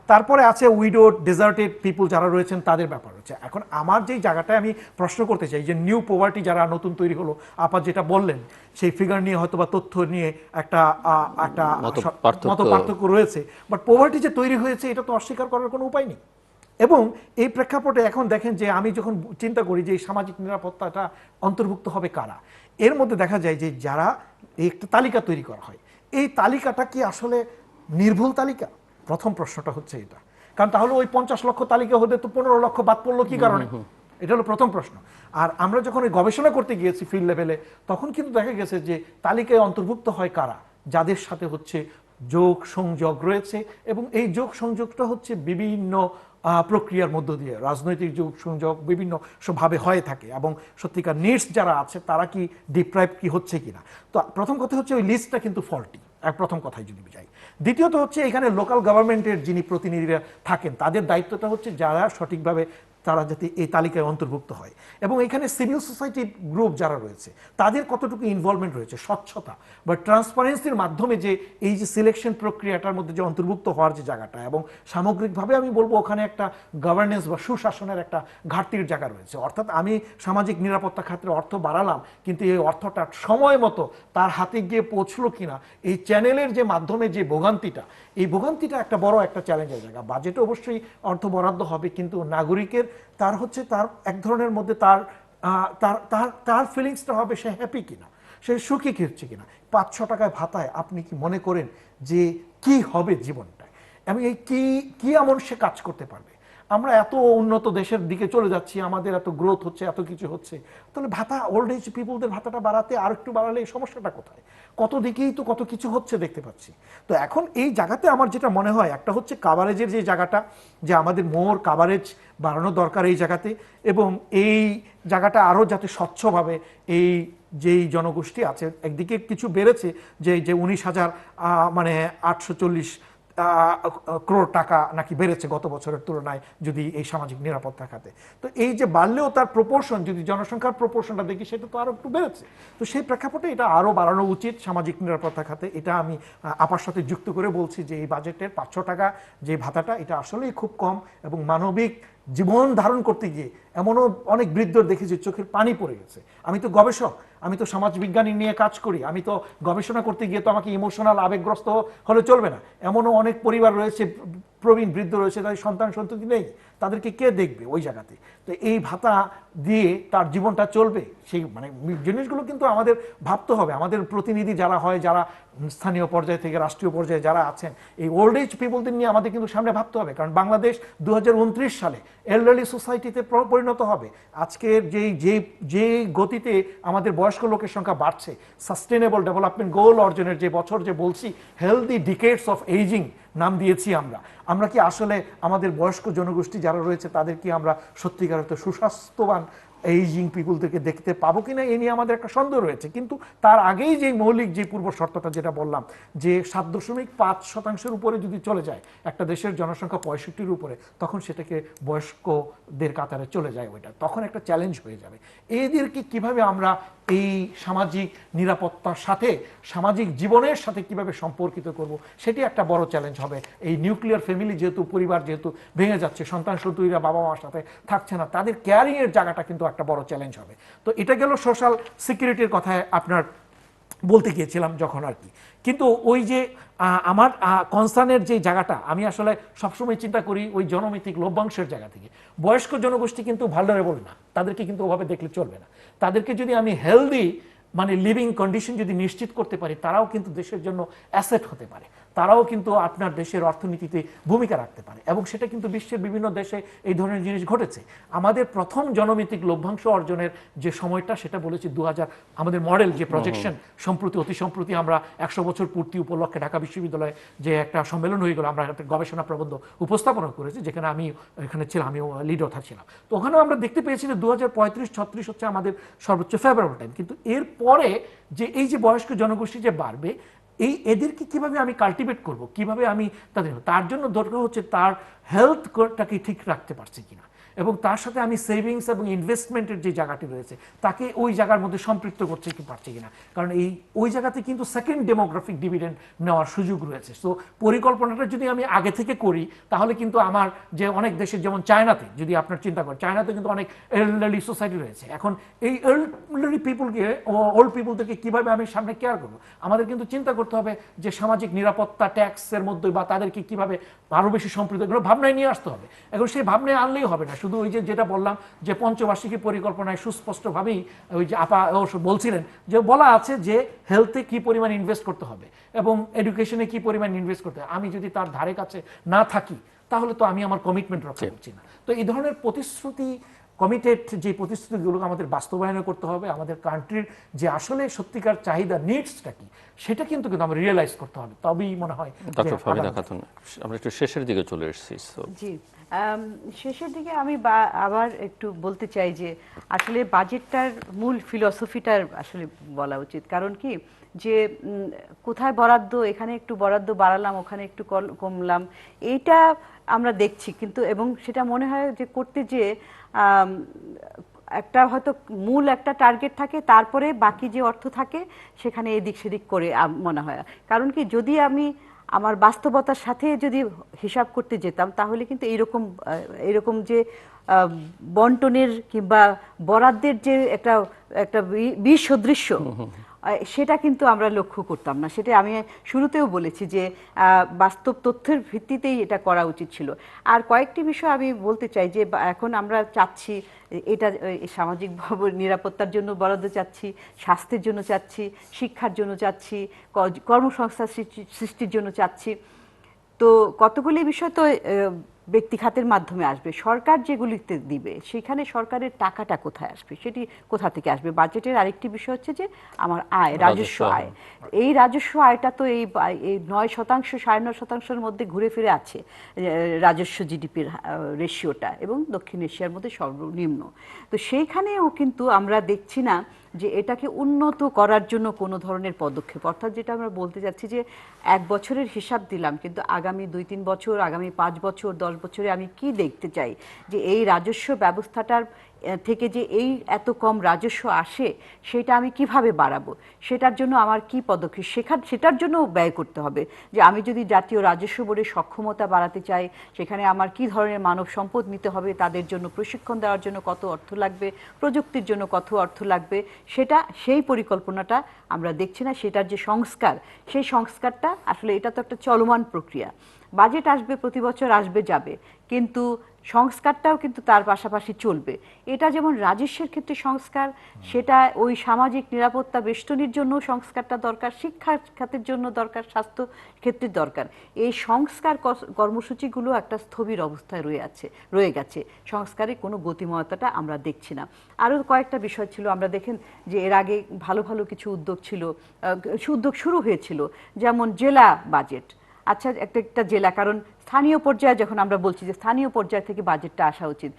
Speaker 3: তারপরে আছে উইডো ডেজার্টেড পিপুল যারা রয়েছেন তাদের ব্যাপার হচ্ছে। এখন আমার যেই জায়গাটায় আমি প্রশ্ন করতে চাই যে নিউ পভার্টি যারা নতুন তৈরি হলো, আপা যেটা বললেন সেই ফিগার নিয়ে হয়তো বা তথ্য নিয়ে একটা মত পার্থক্য রয়েছে, বাট পভার্টি যে তৈরি হয়েছে এটা তো অস্বীকার করার কোনো উপায় নেই। এবং এই প্রেক্ষাপটে এখন দেখেন যে আমি যখন চিন্তা করি যে এই সামাজিক নিরাপত্তাটা অন্তর্ভুক্ত হবে কারা, এর মধ্যে দেখা যায় যে যারা একটা তালিকা তৈরি করা হয়, এই তালিকাটা কি আসলে নির্ভুল তালিকা? প্রথম প্রশ্নটা হচ্ছে এটা। কারণ তাহলে ওই 50 লক্ষ তালিকা হতে তো 15 লক্ষ বাদ পড়লো কি কারণে? এটা হলো প্রথম প্রশ্ন। আর আমরা যখন ওই গবেষণা করতে গিয়েছি ফিল্ড লেভেলে, তখন কিন্তু দেখা গেছে যে তালিকায় অন্তর্ভুক্ত হয় কারা, যাদের সাথে হচ্ছে যোগ সংযোগ রয়েছে, এবং এই যোগ সংযোগটা হচ্ছে বিভিন্ন প্রক্রিয়ার মধ্য দিয়ে রাজনৈতিক যোগ সংযোগ বিভিন্ন ভাবে হয়ে থাকে, এবং সত্যিকার নিডস যারা আছে তারা কি ডিপ্রাইভ কি হচ্ছে কিনা। তো প্রথম কথা হচ্ছে ওই লিস্টটা কিন্তু ফল্টি, প্রথম কথাই যদি যাই। দ্বিতীয়ত হচ্ছে এখানে লোকাল গভর্নমেন্টের যিনি প্রতিনিধিরা থাকেন তাদের দায়িত্বটা হচ্ছে যারা সঠিকভাবে তারা যাতে এই তালিকায় অন্তর্ভুক্ত হয়, এবং এখানে সিভিল সোসাইটি গ্রুপ যারা রয়েছে তাদের কতটুকু ইনভলভমেন্ট রয়েছে, স্বচ্ছতা বা ট্রান্সপারেন্সির মাধ্যমে যে এই যে সিলেকশন প্রক্রিয়াটার মধ্যে যে অন্তর্ভুক্ত হওয়ার যে জায়গাটা, এবং সামগ্রিকভাবে আমি বলবো ওখানে একটা গভর্নেন্স বা সুশাসনের একটা ঘাটতির জায়গা রয়েছে। অর্থাৎ আমি সামাজিক নিরাপত্তা খাতে অর্থ বাড়ালাম, কিন্তু এই অর্থটা সময় মতো তার হাতে গিয়ে পৌঁছলো কিনা, এই চ্যানেলের যে মাধ্যমে যে ভোগান্তিটা, এই ভোগান্তিটা একটা বড় একটা চ্যালেঞ্জের জায়গা। বাজেটে অবশ্যই অর্থ বরাদ্দ হবে, কিন্তু নাগরিকের তার হচ্ছে তার এক ধরনের মধ্যে তার তার তার ফিলিংসটা হবে সে হ্যাপি কিনা, সে সুখী হচ্ছে কিনা। 500 টাকায় ভাতায় আপনি কি মনে করেন যে কি হবে জীবনটায়, এবং এই কি এমন সে কাজ করতে পারবে? আমরা এত উন্নত দেশের দিকে চলে যাচ্ছি, আমাদের এত গ্রোথ হচ্ছে, এত কিছু হচ্ছে, তাহলে ভাতা ওল্ড এজ পিপুলদের ভাতাটা বাড়াতে আর একটু বাড়ালে এই সমস্যাটা কোথায়? কত দিকেই তো কত কিছু হচ্ছে দেখতে পাচ্ছি। তো এখন এই জায়গাতে আমার যেটা মনে হয়, একটা হচ্ছে কাভারেজের যে জায়গাটা, যে আমাদের মোর কাভারেজ বাড়ানো দরকার এই জায়গাতে, এবং এই জায়গাটা আরও যাতে স্বচ্ছভাবে এই যেই জনগোষ্ঠী আছে, একদিকে কিছু বেড়েছে যে 19,000 মানে 840 crore টাকা নাকি বেড়েছে গত বছরের তুলনায় যদি এই সামাজিক নিরাপত্তা খাতে। তো এই যে বাড়লেও তার প্রপোর্শন যদি জনসংখ্যার প্রপোর্শনটা দেখি সেটা তো আরো একটু বেড়েছে। তো সেই প্রেক্ষাপটে এটা আরো বাড়ানো উচিত সামাজিক নিরাপত্তা খাতে। এটা আমি আপার সাথে যুক্ত করে বলছি যে এই বাজেটের 500 টাকা যে ভাতাটা, এটা আসলেই খুব কম, এবং মানবিক জীবন ধারণ করতে গিয়ে এমনও অনেক বৃদ্ধ দেখেছি চোখের পানি পড়ে গেছে। আমি তো গবেষক, আমি তো সমাজবিজ্ঞানী নিয়ে কাজ করি, আমি তো গবেষণা করতে গিয়ে তো আমাকে ইমোশনাল আবেগগ্রস্ত হলে চলবে না। এমনও অনেক পরিবার রয়েছে, প্রবীণ বৃদ্ধ রয়েছে, তাদের সন্তান সন্ততি নেই, তাদেরকে কে দেখবে ওই জায়গাতে? তো এই ভাতা দিয়ে তার জীবনটা চলবে, সেই মানে জিনিসগুলো কিন্তু আমাদের ভাবতে হবে। আমাদের প্রতিনিধি যারা হয়, যারা স্থানীয় পর্যায় থেকে রাষ্ট্রীয় পর্যায়ে যারা আছেন, এই ওল্ড এজ পিপলদের নিয়ে আমাদের কিন্তু সামনে ভাবতে হবে। কারণ বাংলাদেশ 2029 সালে এলডারলি সোসাইটিতে পরিণত হবে। আজকের যে গতিতে আমাদের বয়স্ক লোকের সংখ্যা বাড়ছে, সাস্টেনেবল ডেভেলপমেন্ট গোল অর্জনের যে বছর যে বলছি, হেলদি ডিকেডস অফ এইজিং নাম দিয়েছি আমরা কি আসলে আমাদের বয়স্ক জনগোষ্ঠী যারা রয়েছে তাদের কি আমরা সত্যিকার অর্থে সুস্বাস্থ্যবান এইজিং পিপুলদেরকে দেখতে পাবো কিনা, এ নিয়ে আমাদের একটা সন্দেহ রয়েছে। কিন্তু তার আগেই যে মৌলিক যে পূর্ব শর্তটা যেটা বললাম, যে 7.5% উপরে যদি চলে যায় একটা দেশের জনসংখ্যা 65-র উপরে, তখন সেটাকে বয়স্কদের কাতারে চলে যায়, ওইটা তখন একটা চ্যালেঞ্জ হয়ে যাবে। এদেরকে কিভাবে আমরা এই সামাজিক নিরাপত্তার সাথে সামাজিক জীবনের সাথে কিভাবে সম্পর্কিত করব, সেটি একটা বড় চ্যালেঞ্জ হবে। এই নিউক্লিয়ার ফ্যামিলি যেহেতু, পরিবার যেহেতু ভেঙে যাচ্ছে, সন্তান সন্ততিরা বাবা মার সাথে থাকছে না, তাদের কেয়ারিং এর জায়গাটা কিন্তু একটা বড় চ্যালেঞ্জ হবে। তো এটা গেল সোশ্যাল সিকিউরিটির কথায় আপনার বলতে গিয়েছিলাম যখন আর কি। কিন্তু ওই যে আমার কনসার্নের যে জায়গাটা, আমি আসলে সবসময় চিন্তা করি ওই জনমিতিক লভ্যাংশের জায়গা থেকে। বয়স্ক জনগোষ্ঠী কিন্তু ভালনারেবল না, তাদেরকে কিন্তু ওভাবে দেখলে চলবে না। তাদেরকে যদি আমি হেলদি মানে লিভিং কন্ডিশন যদি নিশ্চিত করতে পারি, তারাও কিন্তু দেশের জন্য অ্যাসেট হতে পারে, তারাও কিন্তু আপনার দেশের অর্থনীতিতে ভূমিকা রাখতে পারে, এবং সেটা কিন্তু বিশ্বের বিভিন্ন দেশে এই ধরনের জিনিস ঘটেছে। আমাদের প্রথম জনমিতিক লভ্যাংশ অর্জনের যে সময়টা, সেটা বলেছি 2000, আমাদের মডেল যে প্রজেকশন, সম্প্রতি অতি সম্প্রতি আমরা 100 বছর পূর্তি উপলক্ষে ঢাকা বিশ্ববিদ্যালয়ে যে একটা সম্মেলন হয়ে গেল, আমরা একটা গবেষণা প্রবন্ধ উপস্থাপনা করেছি, যেখানে আমি এখানে ছিলাম, আমিও লিড অথর ছিলাম। তো ওখানেও আমরা দেখতে পেয়েছি যে 2035-36 হচ্ছে আমাদের সর্বোচ্চ ফেভারেবল টাইম। কিন্তু এর পরে যে এই যে বয়স্ক জনগোষ্ঠী যে বাড়বে, এদেরকে কিভাবে আমি কাল্টিভেট করব, কিভাবে আমি তার জন্য দরকার হচ্ছে তার হেলথটাকে ঠিক রাখতে পারছি কিনা, এবং তার সাথে আমি সেভিংস এবং ইনভেস্টমেন্টের যে জায়গাটি রয়েছে তাকে ওই জায়গার মধ্যে সম্পৃক্ত করতে পারছি কিনা। কারণ ওই জায়গাতে কিন্তু সেকেন্ড ডেমোগ্রাফিক ডিভিডেন্ড নেওয়ার সুযোগ রয়েছে। সো পরিকল্পনাটা যদি আমি আগে থেকে করি, তাহলে কিন্তু আমার যে অনেক দেশের, যেমন চায়নাতে যদি আপনার চিন্তা করেন, চায়নাতে কিন্তু অনেক এল্ডারলি সোসাইটি রয়েছে। এখন এই এল্ডারলি পিপুলকে, ওল্ড পিপুলদেরকে কীভাবে আমি সামনে কেয়ার করবো, আমাদের কিন্তু চিন্তা করতে হবে যে সামাজিক নিরাপত্তা ট্যাক্সের মধ্যে বা তাদেরকে কীভাবে আরও বেশি সম্পৃক্ত করে ভাবনায় নিয়ে আসতে হবে। এখন সেই ভাবনায় আনলেই হবে না, শুধু ওই যে যেটা বললাম যে পঞ্চবার্ষিকী পরিকল্পনায় সুস্পষ্টভাবেই ওই যে আপা বলছিলেন যে বলা আছে যে হেলথে কি পরিমাণ ইনভেস্ট করতে হবে এবং এডুকেশনে কি পরিমাণ ইনভেস্ট করতে হবে। আমি যদি তার ধারে কাছে না থাকি, তাহলে তো আমি আমার কমিটমেন্ট রক্ষা করছি না। তো এই ধরনের প্রতিশ্রুতি, কমিটেড যে প্রতিশ্রুতিগুলোকে আমাদের বাস্তবায়ন করতে হবে। আমাদের কান্ট্রির যে আসলে সত্যিকার চাহিদা, নিডসটা কি, সেটা কিন্তু আমরা রিয়েলাইজ করতে হবে, তবেই মনে হয়।
Speaker 1: ডক্টর ফাহমিদা খাতুন, আমরা একটু শেষের দিকে চলে এসেছি।
Speaker 2: জি, শেষের দিকে আমি আবার একটু বলতে চাই যে আসলে বাজেটটার মূল ফিলসফিটার আসলে বলা উচিত। কারণ কি যে কোথায় বরাদ্দ, এখানে একটু বরাদ্দ বাড়ালাম, ওখানে একটু কমলাম, এইটা আমরা দেখছি। কিন্তু এবং সেটা মনে হয় যে করতে যে একটা হয়তো মূল একটা টার্গেট থাকে, তারপরে বাকি যে অর্থ থাকে সেখানে এদিক সেদিক করে মনে হয়। কারণ কি যদি আমি আমার বাস্তবতার সাথে যদি হিসাব করতে যেতাম, তাহলে কিন্তু এইরকম যে বন্টনের কিংবা বরাদ্দের যে একটা একটা বিষ সদৃশ্য, সেটা কিন্তু আমরা লক্ষ্য করতাম না। সেটা আমি শুরুতেও বলেছি যে বাস্তব তথ্যের ভিত্তিতেই এটা করা উচিত ছিল। আর কয়েকটি বিষয় আমি বলতে চাই যে এখন আমরা চাচ্ছি এটা সামাজিক নিরাপত্তার জন্য বরাদ্দ চাচ্ছি, স্বাস্থ্যের জন্য চাচ্ছি, শিক্ষার জন্য চাচ্ছি, কর্মসংস্থান সৃষ্টির জন্য চাচ্ছি। তো কতগুলি বিষয় তো ব্যক্তি খাতের মাধ্যমে আসবে। সরকার যেগুলিতে দিবে, সেখানে সরকারের টাকাটা কোথায় আসবে, সেটি কোথা থেকে আসবে। বাজেটের আরেকটি বিষয় হচ্ছে যে আমার আয়, রাজস্ব আয়। এই রাজস্ব আয়টা তো এই 9%, 9.5%-এর মধ্যে ঘুরে ফিরে আছে রাজস্ব জিডিপির রেশিওটা, এবং দক্ষিণ এশিয়ার মধ্যে সর্বনিম্ন। তো সেইখানেও কিন্তু আমরা দেখছি না যে এটাকে উন্নত করার জন্য কোনো ধরনের পদক্ষেপ। অর্থাৎ যেটা আমরা বলতে যাচ্ছি যে 1 বছরের হিসাব দিলাম, কিন্তু আগামী 2-3 বছর, আগামী 5 বছর, 10 বছরে আমি কি দেখতে চাই যে এই রাজস্ব ব্যবস্থাটার থেকে যে এই এত কম রাজস্ব আসে, সেটা আমি কিভাবে বাড়াবো, সেটার জন্য আমার কি পদক্ষেপ, সেটার জন্য ব্যয় করতে হবে। যে আমি যদি জাতীয় রাজস্ব বোর্ডের সক্ষমতা বাড়াতে চাই, সেখানে আমার কি ধরনের মানব সম্পদ নিতে হবে, তাদের জন্য প্রশিক্ষণ দেওয়ার জন্য কত অর্থ লাগবে, প্রযুক্তির জন্য কত অর্থ লাগবে, সেই পরিকল্পনাটা আমরা দেখছি না। সেটার যে সংস্কার, সেই সংস্কারটা আসলে এটা তো একটা চলমান প্রক্রিয়া। বাজেট আসবে, প্রতি বছর আসবে যাবে, কিন্তু সংস্কারটাও কিন্তু তার পাশাপাশি চলবে। এটা যেমন রাজস্বের ক্ষেত্রে সংস্কার, সেটা ওই সামাজিক নিরাপত্তা বেষ্টনীর জন্য সংস্কারটা দরকার, শিক্ষার খাতের জন্য দরকার, স্বাস্থ্য ক্ষেত্রে দরকার। এই সংস্কার কর্মসূচিগুলো একটা স্থবির অবস্থায় রয়ে গেছে। সংস্কারে কোনো গতিময়তাটা আমরা দেখছি না। আরও কয়েকটা বিষয় ছিল, আমরা দেখেন যে এর আগে ভালো ভালো কিছু উদ্যোগ শুরু হয়েছিল, যেমন জেলা বাজেট। আচ্ছা, একটা জেলা, কারণ স্থানীয় পর্যায়ে যখন আমরা বলছি যে স্থানীয় পর্যায় থেকে বাজেটটা আসা উচিত,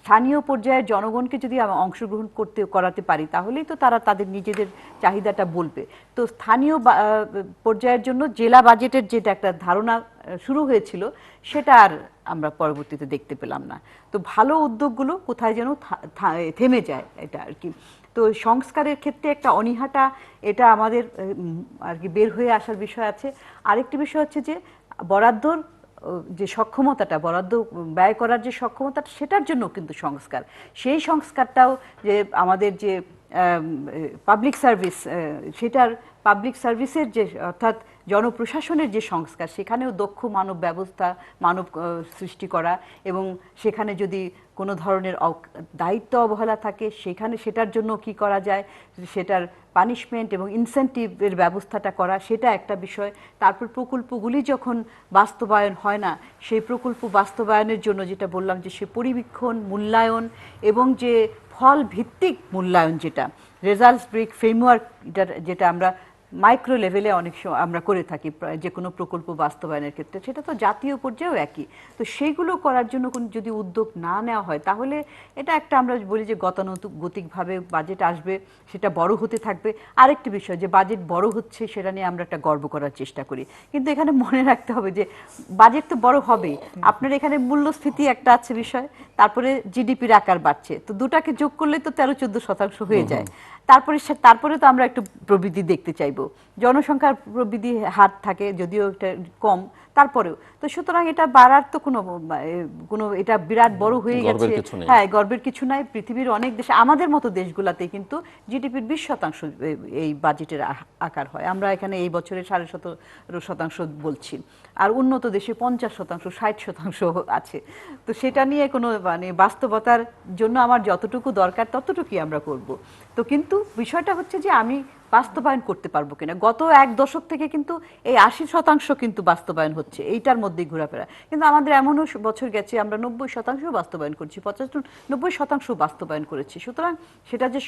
Speaker 2: স্থানীয় পর্যায়ের জনগণকে যদি আমরা অংশগ্রহণ করাতে পারি, তাহলেই তো তারা তাদের নিজেদের চাহিদাটা বলবে। তো স্থানীয় পর্যায়ের জন্য জেলা বাজেটের যেটা একটা ধারণা শুরু হয়েছিল, সেটা আর আমরা পরবর্তীতে দেখতে পেলাম না। তো ভালো উদ্যোগগুলো কোথায় যেন থেমে যায়, এটা আর কি। তো সংস্কারের ক্ষেত্রে একটা অনীহাটা, এটা আমাদের আর কি বের হয়ে আসার বিষয় আছে। আরেকটি বিষয় হচ্ছে যে বরাদ্দর যে সক্ষমতাটা, বরাদ্দ ব্যয় করার যে সক্ষমতাটা, সেটার জন্য কিন্তু সংস্কার, সেই সংস্কারটাও যে আমাদের যে পাবলিক সার্ভিস, সেটার পাবলিক সার্ভিসের যে অর্থাৎ জনপ্রশাসনের যে সংস্কার, সেখানেও দক্ষ মানব ব্যবস্থা, মানব সৃষ্টি করা, এবং সেখানে যদি কোনো ধরনের দায়িত্ব অবহেলা থাকে সেখানে সেটার জন্য কি করা যায়, সেটার পানিশমেন্ট এবং ইনসেন্টিভের ব্যবস্থাটা করা, সেটা একটা বিষয়। তারপর প্রকল্পগুলি যখন বাস্তবায়ন হয় না, সেই প্রকল্প বাস্তবায়নের জন্য যেটা বললাম যে সে পরিবীক্ষণ, মূল্যায়ন এবং যে ফল ভিত্তিক মূল্যায়ন, যেটা রেজাল্টস ব্রিক ফ্রেমওয়ার্ক, যেটা আমরা মাইক্রো লেভেলে অনেক সময় আমরা করে থাকি যে কোনো প্রকল্প বাস্তবায়নের ক্ষেত্রে, সেটা তো জাতীয় পর্যায়েও একই। তো সেইগুলো করার জন্য যদি উদ্যোগ না নেওয়া হয়, তাহলে এটা একটা আমরা বলি যে গতানুগতিকভাবে বাজেট আসবে, সেটা বড় হতে থাকবে। আরেকটি বিষয়, যে বাজেট বড় হচ্ছে সেটা নিয়ে আমরা একটা গর্ব করার চেষ্টা করি, কিন্তু এখানে মনে রাখতে হবে যে বাজেট তো বড় হবেই, আপনার এখানে মূল্যস্ফীতি একটা আছে বিষয়, তারপরে জিডিপির আকার বাড়ছে, তো দুটাকে যোগ করলে তো 13-14% হয়ে যায়। তারপরে তো আমরা একটু প্রবৃদ্ধি দেখতে চাইবো, জনসংখ্যার প্রবৃদ্ধি হার থাকে যদিও এটা কম, তারপরেও তো সুতরাং এটা বাড়ার তো কোনো এটা বিরাট বড় হয়ে গেছে, হ্যাঁ গর্বের কিছু নাই। পৃথিবীর অনেক দেশে, আমাদের মতো দেশগুলোতে কিন্তু জিডিপির 20% এই বাজেটের আকার হয়, আমরা এখানে এই বছরে 17.5% বলছি, আর উন্নত দেশে 50%, 60% আছে। তো সেটা নিয়ে কোনো বাস্তবতার জন্য আমার যতটুকু দরকার ততটুকুই আমরা করব। তো কিন্তু বিষয়টা হচ্ছে যে আমি বাস্তবায়ন করতে পারবো কিনা। গত এক দশক থেকে কিন্তু এই 80% কিন্তু বাস্তবায়ন হচ্ছে, এইটার মধ্যেই ঘোরাফেরা। কিন্তু আমাদের এমনও বছর গেছে আমরা 90% বাস্তবায়ন করছি, 90% বাস্তবায়ন করেছি। সুতরাং সেটা যে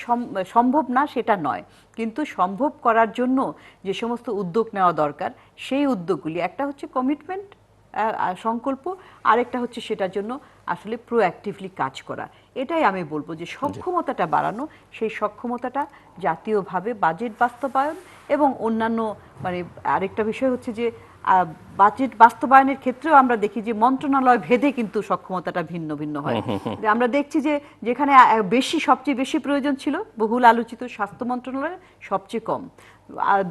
Speaker 2: সম্ভব না সেটা নয়, কিন্তু সম্ভব করার জন্য যে সমস্ত উদ্যোগ নেওয়া দরকার, সেই উদ্যোগগুলি একটা হচ্ছে কমিটমেন্ট, সংকল্প, আরেকটা হচ্ছে সেটার জন্য আসলে প্রোঅ্যাক্টিভলি কাজ করা। এটাই আমি বলবো যে সক্ষমতাটা বাড়ানো, সেই সক্ষমতাটা জাতীয়ভাবে বাজেট বাস্তবায়ন এবং অন্যান্য আরেকটা বিষয় হচ্ছে যে বাজেট বাস্তবায়নের ক্ষেত্রেও আমরা দেখি যে মন্ত্রণালয় ভেদে কিন্তু সক্ষমতাটা ভিন্ন ভিন্ন হয়। আমরা দেখছি যে যেখানে সবচেয়ে বেশি প্রয়োজন ছিল বহুল আলোচিত স্বাস্থ্য মন্ত্রণালয়ে সবচেয়ে কম,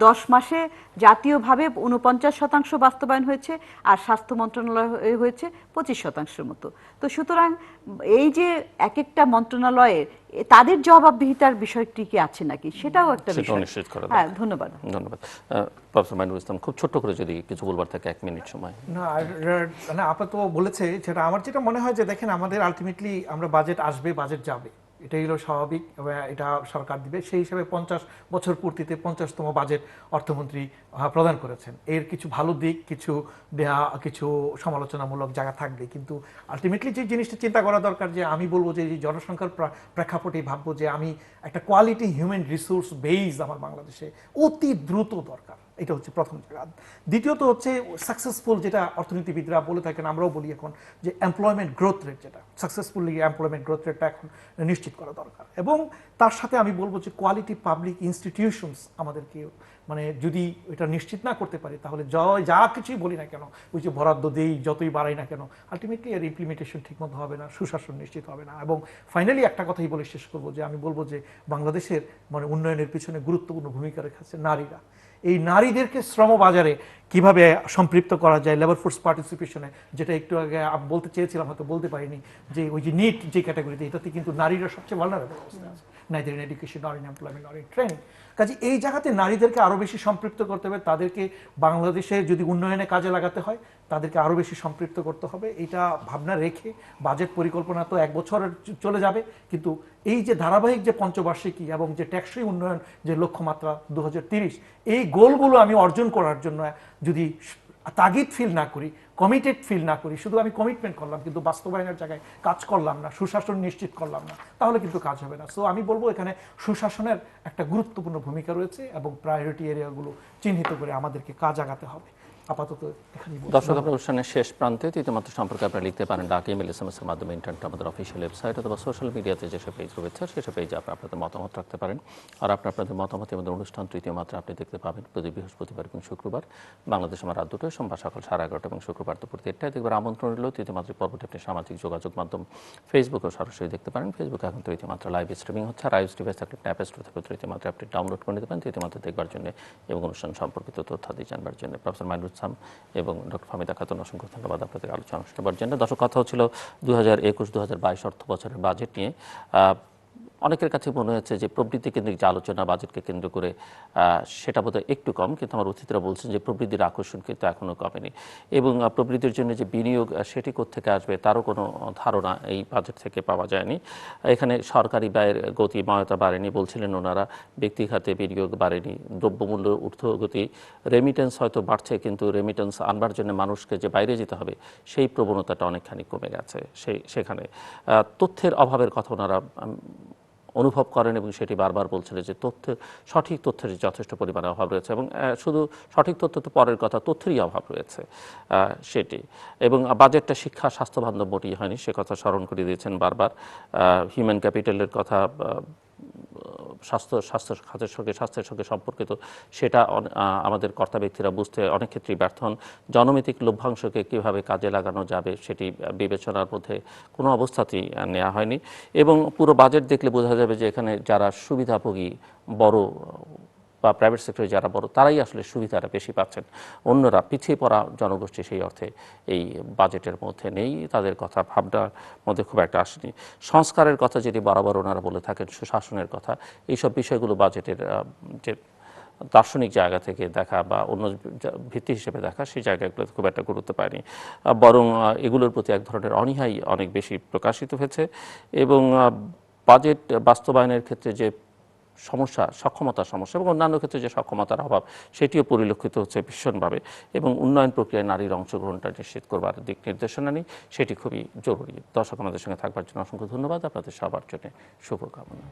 Speaker 2: 10 মাসে জাতীয়ভাবে 49% বাস্তবায়ন হয়েছে, আর স্বাস্থ্য মন্ত্রণালয় হয়েছে 25% মতো। তো সুতরাং এই যে এক একটা মন্ত্রণালয়ে তাদের জবাবদিহিতার বিষয়টি কি আছে নাকি, সেটাও একটা বিষয়। হ্যাঁ, ধন্যবাদ।
Speaker 1: প্রফেসর মাইনুল ইসলাম, খুব ছোট্ট করে যদি কিছু বলবার থাকে 1 মিনিট সময়।
Speaker 3: না আপাতত বলেছে, সেটা আমার যেটা মনে হয় যে দেখেন, আমাদের আলটিমেটলি আমরা বাজেট আসবে, বাজেট যাবে, এটাই হলো স্বাভাবিক, এটা সরকার দিবে। সেই হিসাবে 50 বছর পূর্তিতে 50তম বাজেট অর্থমন্ত্রী প্রদান করেছেন। এর কিছু ভালো দিক, কিছু সমালোচনামূলক জায়গা থাকবে, কিন্তু আলটিমেটলি যে জিনিসটা চিন্তা করা দরকার, যে আমি বলবো যে এই জনসংখ্যার প্রেক্ষাপটে ভাববো যে আমি একটা কোয়ালিটি হিউম্যান রিসোর্স বেস আমার বাংলাদেশে অতি দ্রুত দরকার, এটা হচ্ছে প্রথম জায়গা। দ্বিতীয়ত হচ্ছে সাকসেসফুল, যেটা অর্থনীতিবিদরা বলে থাকেন, আমরাও বলি এখন, যে এমপ্লয়মেন্ট গ্রোথ রেট, যেটা সাকসেসফুলি এমপ্লয়মেন্ট গ্রোথ রেটটা এখন নিশ্চিত করা দরকার। এবং তার সাথে আমি বলবো যে কোয়ালিটি পাবলিক ইনস্টিটিউশনস আমাদেরকে যদি এটা নিশ্চিত না করতে পারি, তাহলে যা কিছুই বলি না কেন, ওই যে বরাদ্দ দেই, যতই বাড়াই না কেন, আলটিমেটলি এর ইমপ্লিমেন্টেশন ঠিকমতো হবে না, সুশাসন নিশ্চিত হবে না। এবং ফাইনালি একটা কথাই বলে শেষ করবো, যে আমি বলবো যে বাংলাদেশের উন্নয়নের পিছনে গুরুত্বপূর্ণ ভূমিকা রেখেছে নারীরা। এই নারীদেরকে শ্রমবাজারে কিভাবে সম্পৃক্ত করা যায়, লেবার ফোর্স পার্টিসিপেশনে, যেটা একটু আগে বলতে চেয়েছিলাম, হয়তো বলতে পারিনি, যে ওই যে নিট যে ক্যাটাগরিতে, এটাতে কিন্তু নারীরা সবচেয়ে ভালনারেবল অবস্থায় আছে, নাইদার ইন এডুকেশন নর ইন এমপ্লয়মেন্ট নর ইন ট্রেনিং। কাজে এই জায়গাতে নারীদেরকে আরও বেশি সম্পৃক্ত করতে হবে, তাদেরকে বাংলাদেশে যদি উন্নয়নে কাজে লাগাতে হয় তাদেরকে আরও বেশি সম্পৃক্ত করতে হবে। এইটা ভাবনা রেখে বাজেট পরিকল্পনা তো 1 বছর চলে যাবে, কিন্তু এই যে ধারাবাহিক যে পঞ্চবার্ষিকী এবং যে টেকসই উন্নয়ন যে লক্ষ্যমাত্রা 2030, এই গোলগুলো আমি অর্জন করার জন্য যদি তাগিদ ফিল না করি, কমিটেড ফিল না করি, শুধু আমি কমিটমেন্ট করলাম কিন্তু বাস্তবায়নের জায়গায় কাজ করলাম না, সুশাসন নিশ্চিত করলাম না, তাহলে কিন্তু কাজ হবে না। সো আমি বলবো এখানে সুশাসনের একটা গুরুত্বপূর্ণ ভূমিকা রয়েছে এবং প্রায়োরিটি এরিয়াগুলো চিহ্নিত করে আমাদেরকে কাজ আগাতে হবে। আপাতত এখানেই বলবো।
Speaker 1: দর্শক, আপনার অনুষ্ঠানের শেষ প্রান্তে তৃতীয়মাত্র সম্পর্কে আপনারা লিখতে পারেন ডাক, ইমেল, SMS এর মাধ্যমে, ইন্টারনেট, আমাদের অফিসিয়াল ওয়েবসাইট অথবা সোশ্যাল মিডিয়াতে যেসব পেজ রয়েছে সেসব পেজে আপনাদের মতামত রাখতে পারেন। আর আপনাদের মতামত আমাদের অনুষ্ঠান তৃতীয় মাত্রা আপনি দেখতে পাবেন প্রতি বৃহস্পতিবার এবং শুক্রবার বাংলাদেশ আমার রাত 2টায়, সোমবার সকাল 11:30 এবং শুক্রবার দুপুর 1টায় দেখবার আমন্ত্রণ রইল। তৃতীয় মাত্রার পর্বটি আপনি সামাজিক যোগাযোগ মাধ্যম ফেসবুকেও সরাসরি দেখতে পারেন। ফেসবুকে এখন তৃতীয় মাত্রা লাইভ স্ট্রিমিং হচ্ছে, আর আইওএস ডিভাইস থাকলে অ্যাপ স্টোর থেকে তৃতীয় মাত্রা আপনি ডাউনলোড করে নিতে পারেন তৃতীয় মাত্রা দেখবার জন্য এবং অনুষ্ঠান সম্পর্কিত তথ্যাদি জানবার জন্য। প্রফেসর মাইনুল ইসলাম এবং ডক্টর ফাহমিদা খাতুন, অসংখ্য ধন্যবাদ আপনাদের আলোচনা শোনাবার জন্য। দর্শক, কথা হচ্ছিল 2021-2022 অর্থ বছরের বাজেট নিয়ে। অনেকের কাছে মনে হচ্ছে যে প্রবৃদ্ধি কেন্দ্রিক যে আলোচনা বাজেটকে কেন্দ্র করে সেটা বোধহয় একটু কম, কিন্তু আমার অতিথিরা বলছেন যে প্রবৃদ্ধির আকর্ষণ কিন্তু এখনও কমেনি এবং প্রবৃদ্ধির জন্য যে বিনিয়োগ সেটি কোত্থেকে আসবে তারও কোনো ধারণা এই বাজেট থেকে পাওয়া যায়নি। এখানে সরকারি ব্যয়ের গতিময়তা বাড়েনি বলছিলেন ওনারা, ব্যক্তি খাতে বিনিয়োগ বাড়েনি, দ্রব্যমূল্য ঊর্ধ্বগতি, রেমিটেন্স হয়তো বাড়ছে কিন্তু রেমিটেন্স আনবার জন্য মানুষকে যে বাইরে যেতে হবে সেই প্রবণতাটা অনেকখানি কমে গেছে। সেখানে তথ্যের অভাবের কথা ওনারা অনুভব করেন এবং সেটি বারবার বলছিলেন যে সঠিক তথ্যের যথেষ্ট পরিমাণে অভাব রয়েছে এবং শুধু সঠিক তথ্য তো পরের কথা, তথ্যেরই অভাব রয়েছে সেটি। এবং বাজেটটা শিক্ষা স্বাস্থ্য বান্ধব মোটেই হয়নি, সে কথা স্মরণ করে দিয়েছেন বারবার। হিউম্যান ক্যাপিটালের কথা, স্বাস্থ্যের সঙ্গে সম্পর্কিত, সেটা আমাদের কর্তা ব্যক্তিরা বুঝতে অনেক ক্ষেত্রেই ব্যর্থ হন। জনমিতিক লভ্যাংশকে কীভাবে কাজে লাগানো যাবে সেটি বিবেচনার মধ্যে কোনো অবস্থাতেই নেওয়া হয়নি এবং পুরো বাজেট দেখলে বোঝা যাবে যে এখানে যারা সুবিধাভোগী বড় বা প্রাইভেট সেক্টরে যারা বড় তারাই আসলে সুবিধাটা বেশি পাচ্ছেন, অন্যরা পিছিয়ে পড়া জনগোষ্ঠী সেই অর্থে এই বাজেটের মধ্যে নেই, তাদের কথা ভাবনার মধ্যে খুব একটা আসেনি। সংস্কারের কথা যেটি বরাবর ওনারা বলে থাকেন, সুশাসনের কথা, এইসব বিষয়গুলো বাজেটের যে দার্শনিক জায়গা থেকে দেখা বা অন্য ভিত্তি হিসেবে দেখা সেই জায়গাগুলোতে খুব একটা গুরুত্ব পায়নি, বরং এগুলোর প্রতি এক ধরনের অনীহাই অনেক বেশি প্রকাশিত হয়েছে এবং বাজেট বাস্তবায়নের ক্ষেত্রে যে সক্ষমতার সমস্যা এবং অন্যান্য ক্ষেত্রে যে সক্ষমতার অভাব সেটিও পরিলক্ষিত হচ্ছে ভীষণভাবে এবং উন্নয়ন প্রক্রিয়ায় নারীর অংশগ্রহণটা নিশ্চিত করবার দিক নির্দেশনা নেই, সেটি খুবই জরুরি। দর্শক আমাদের সঙ্গে থাকবার জন্য অসংখ্য ধন্যবাদ, আপনাদের সবার জন্য শুভকামনা।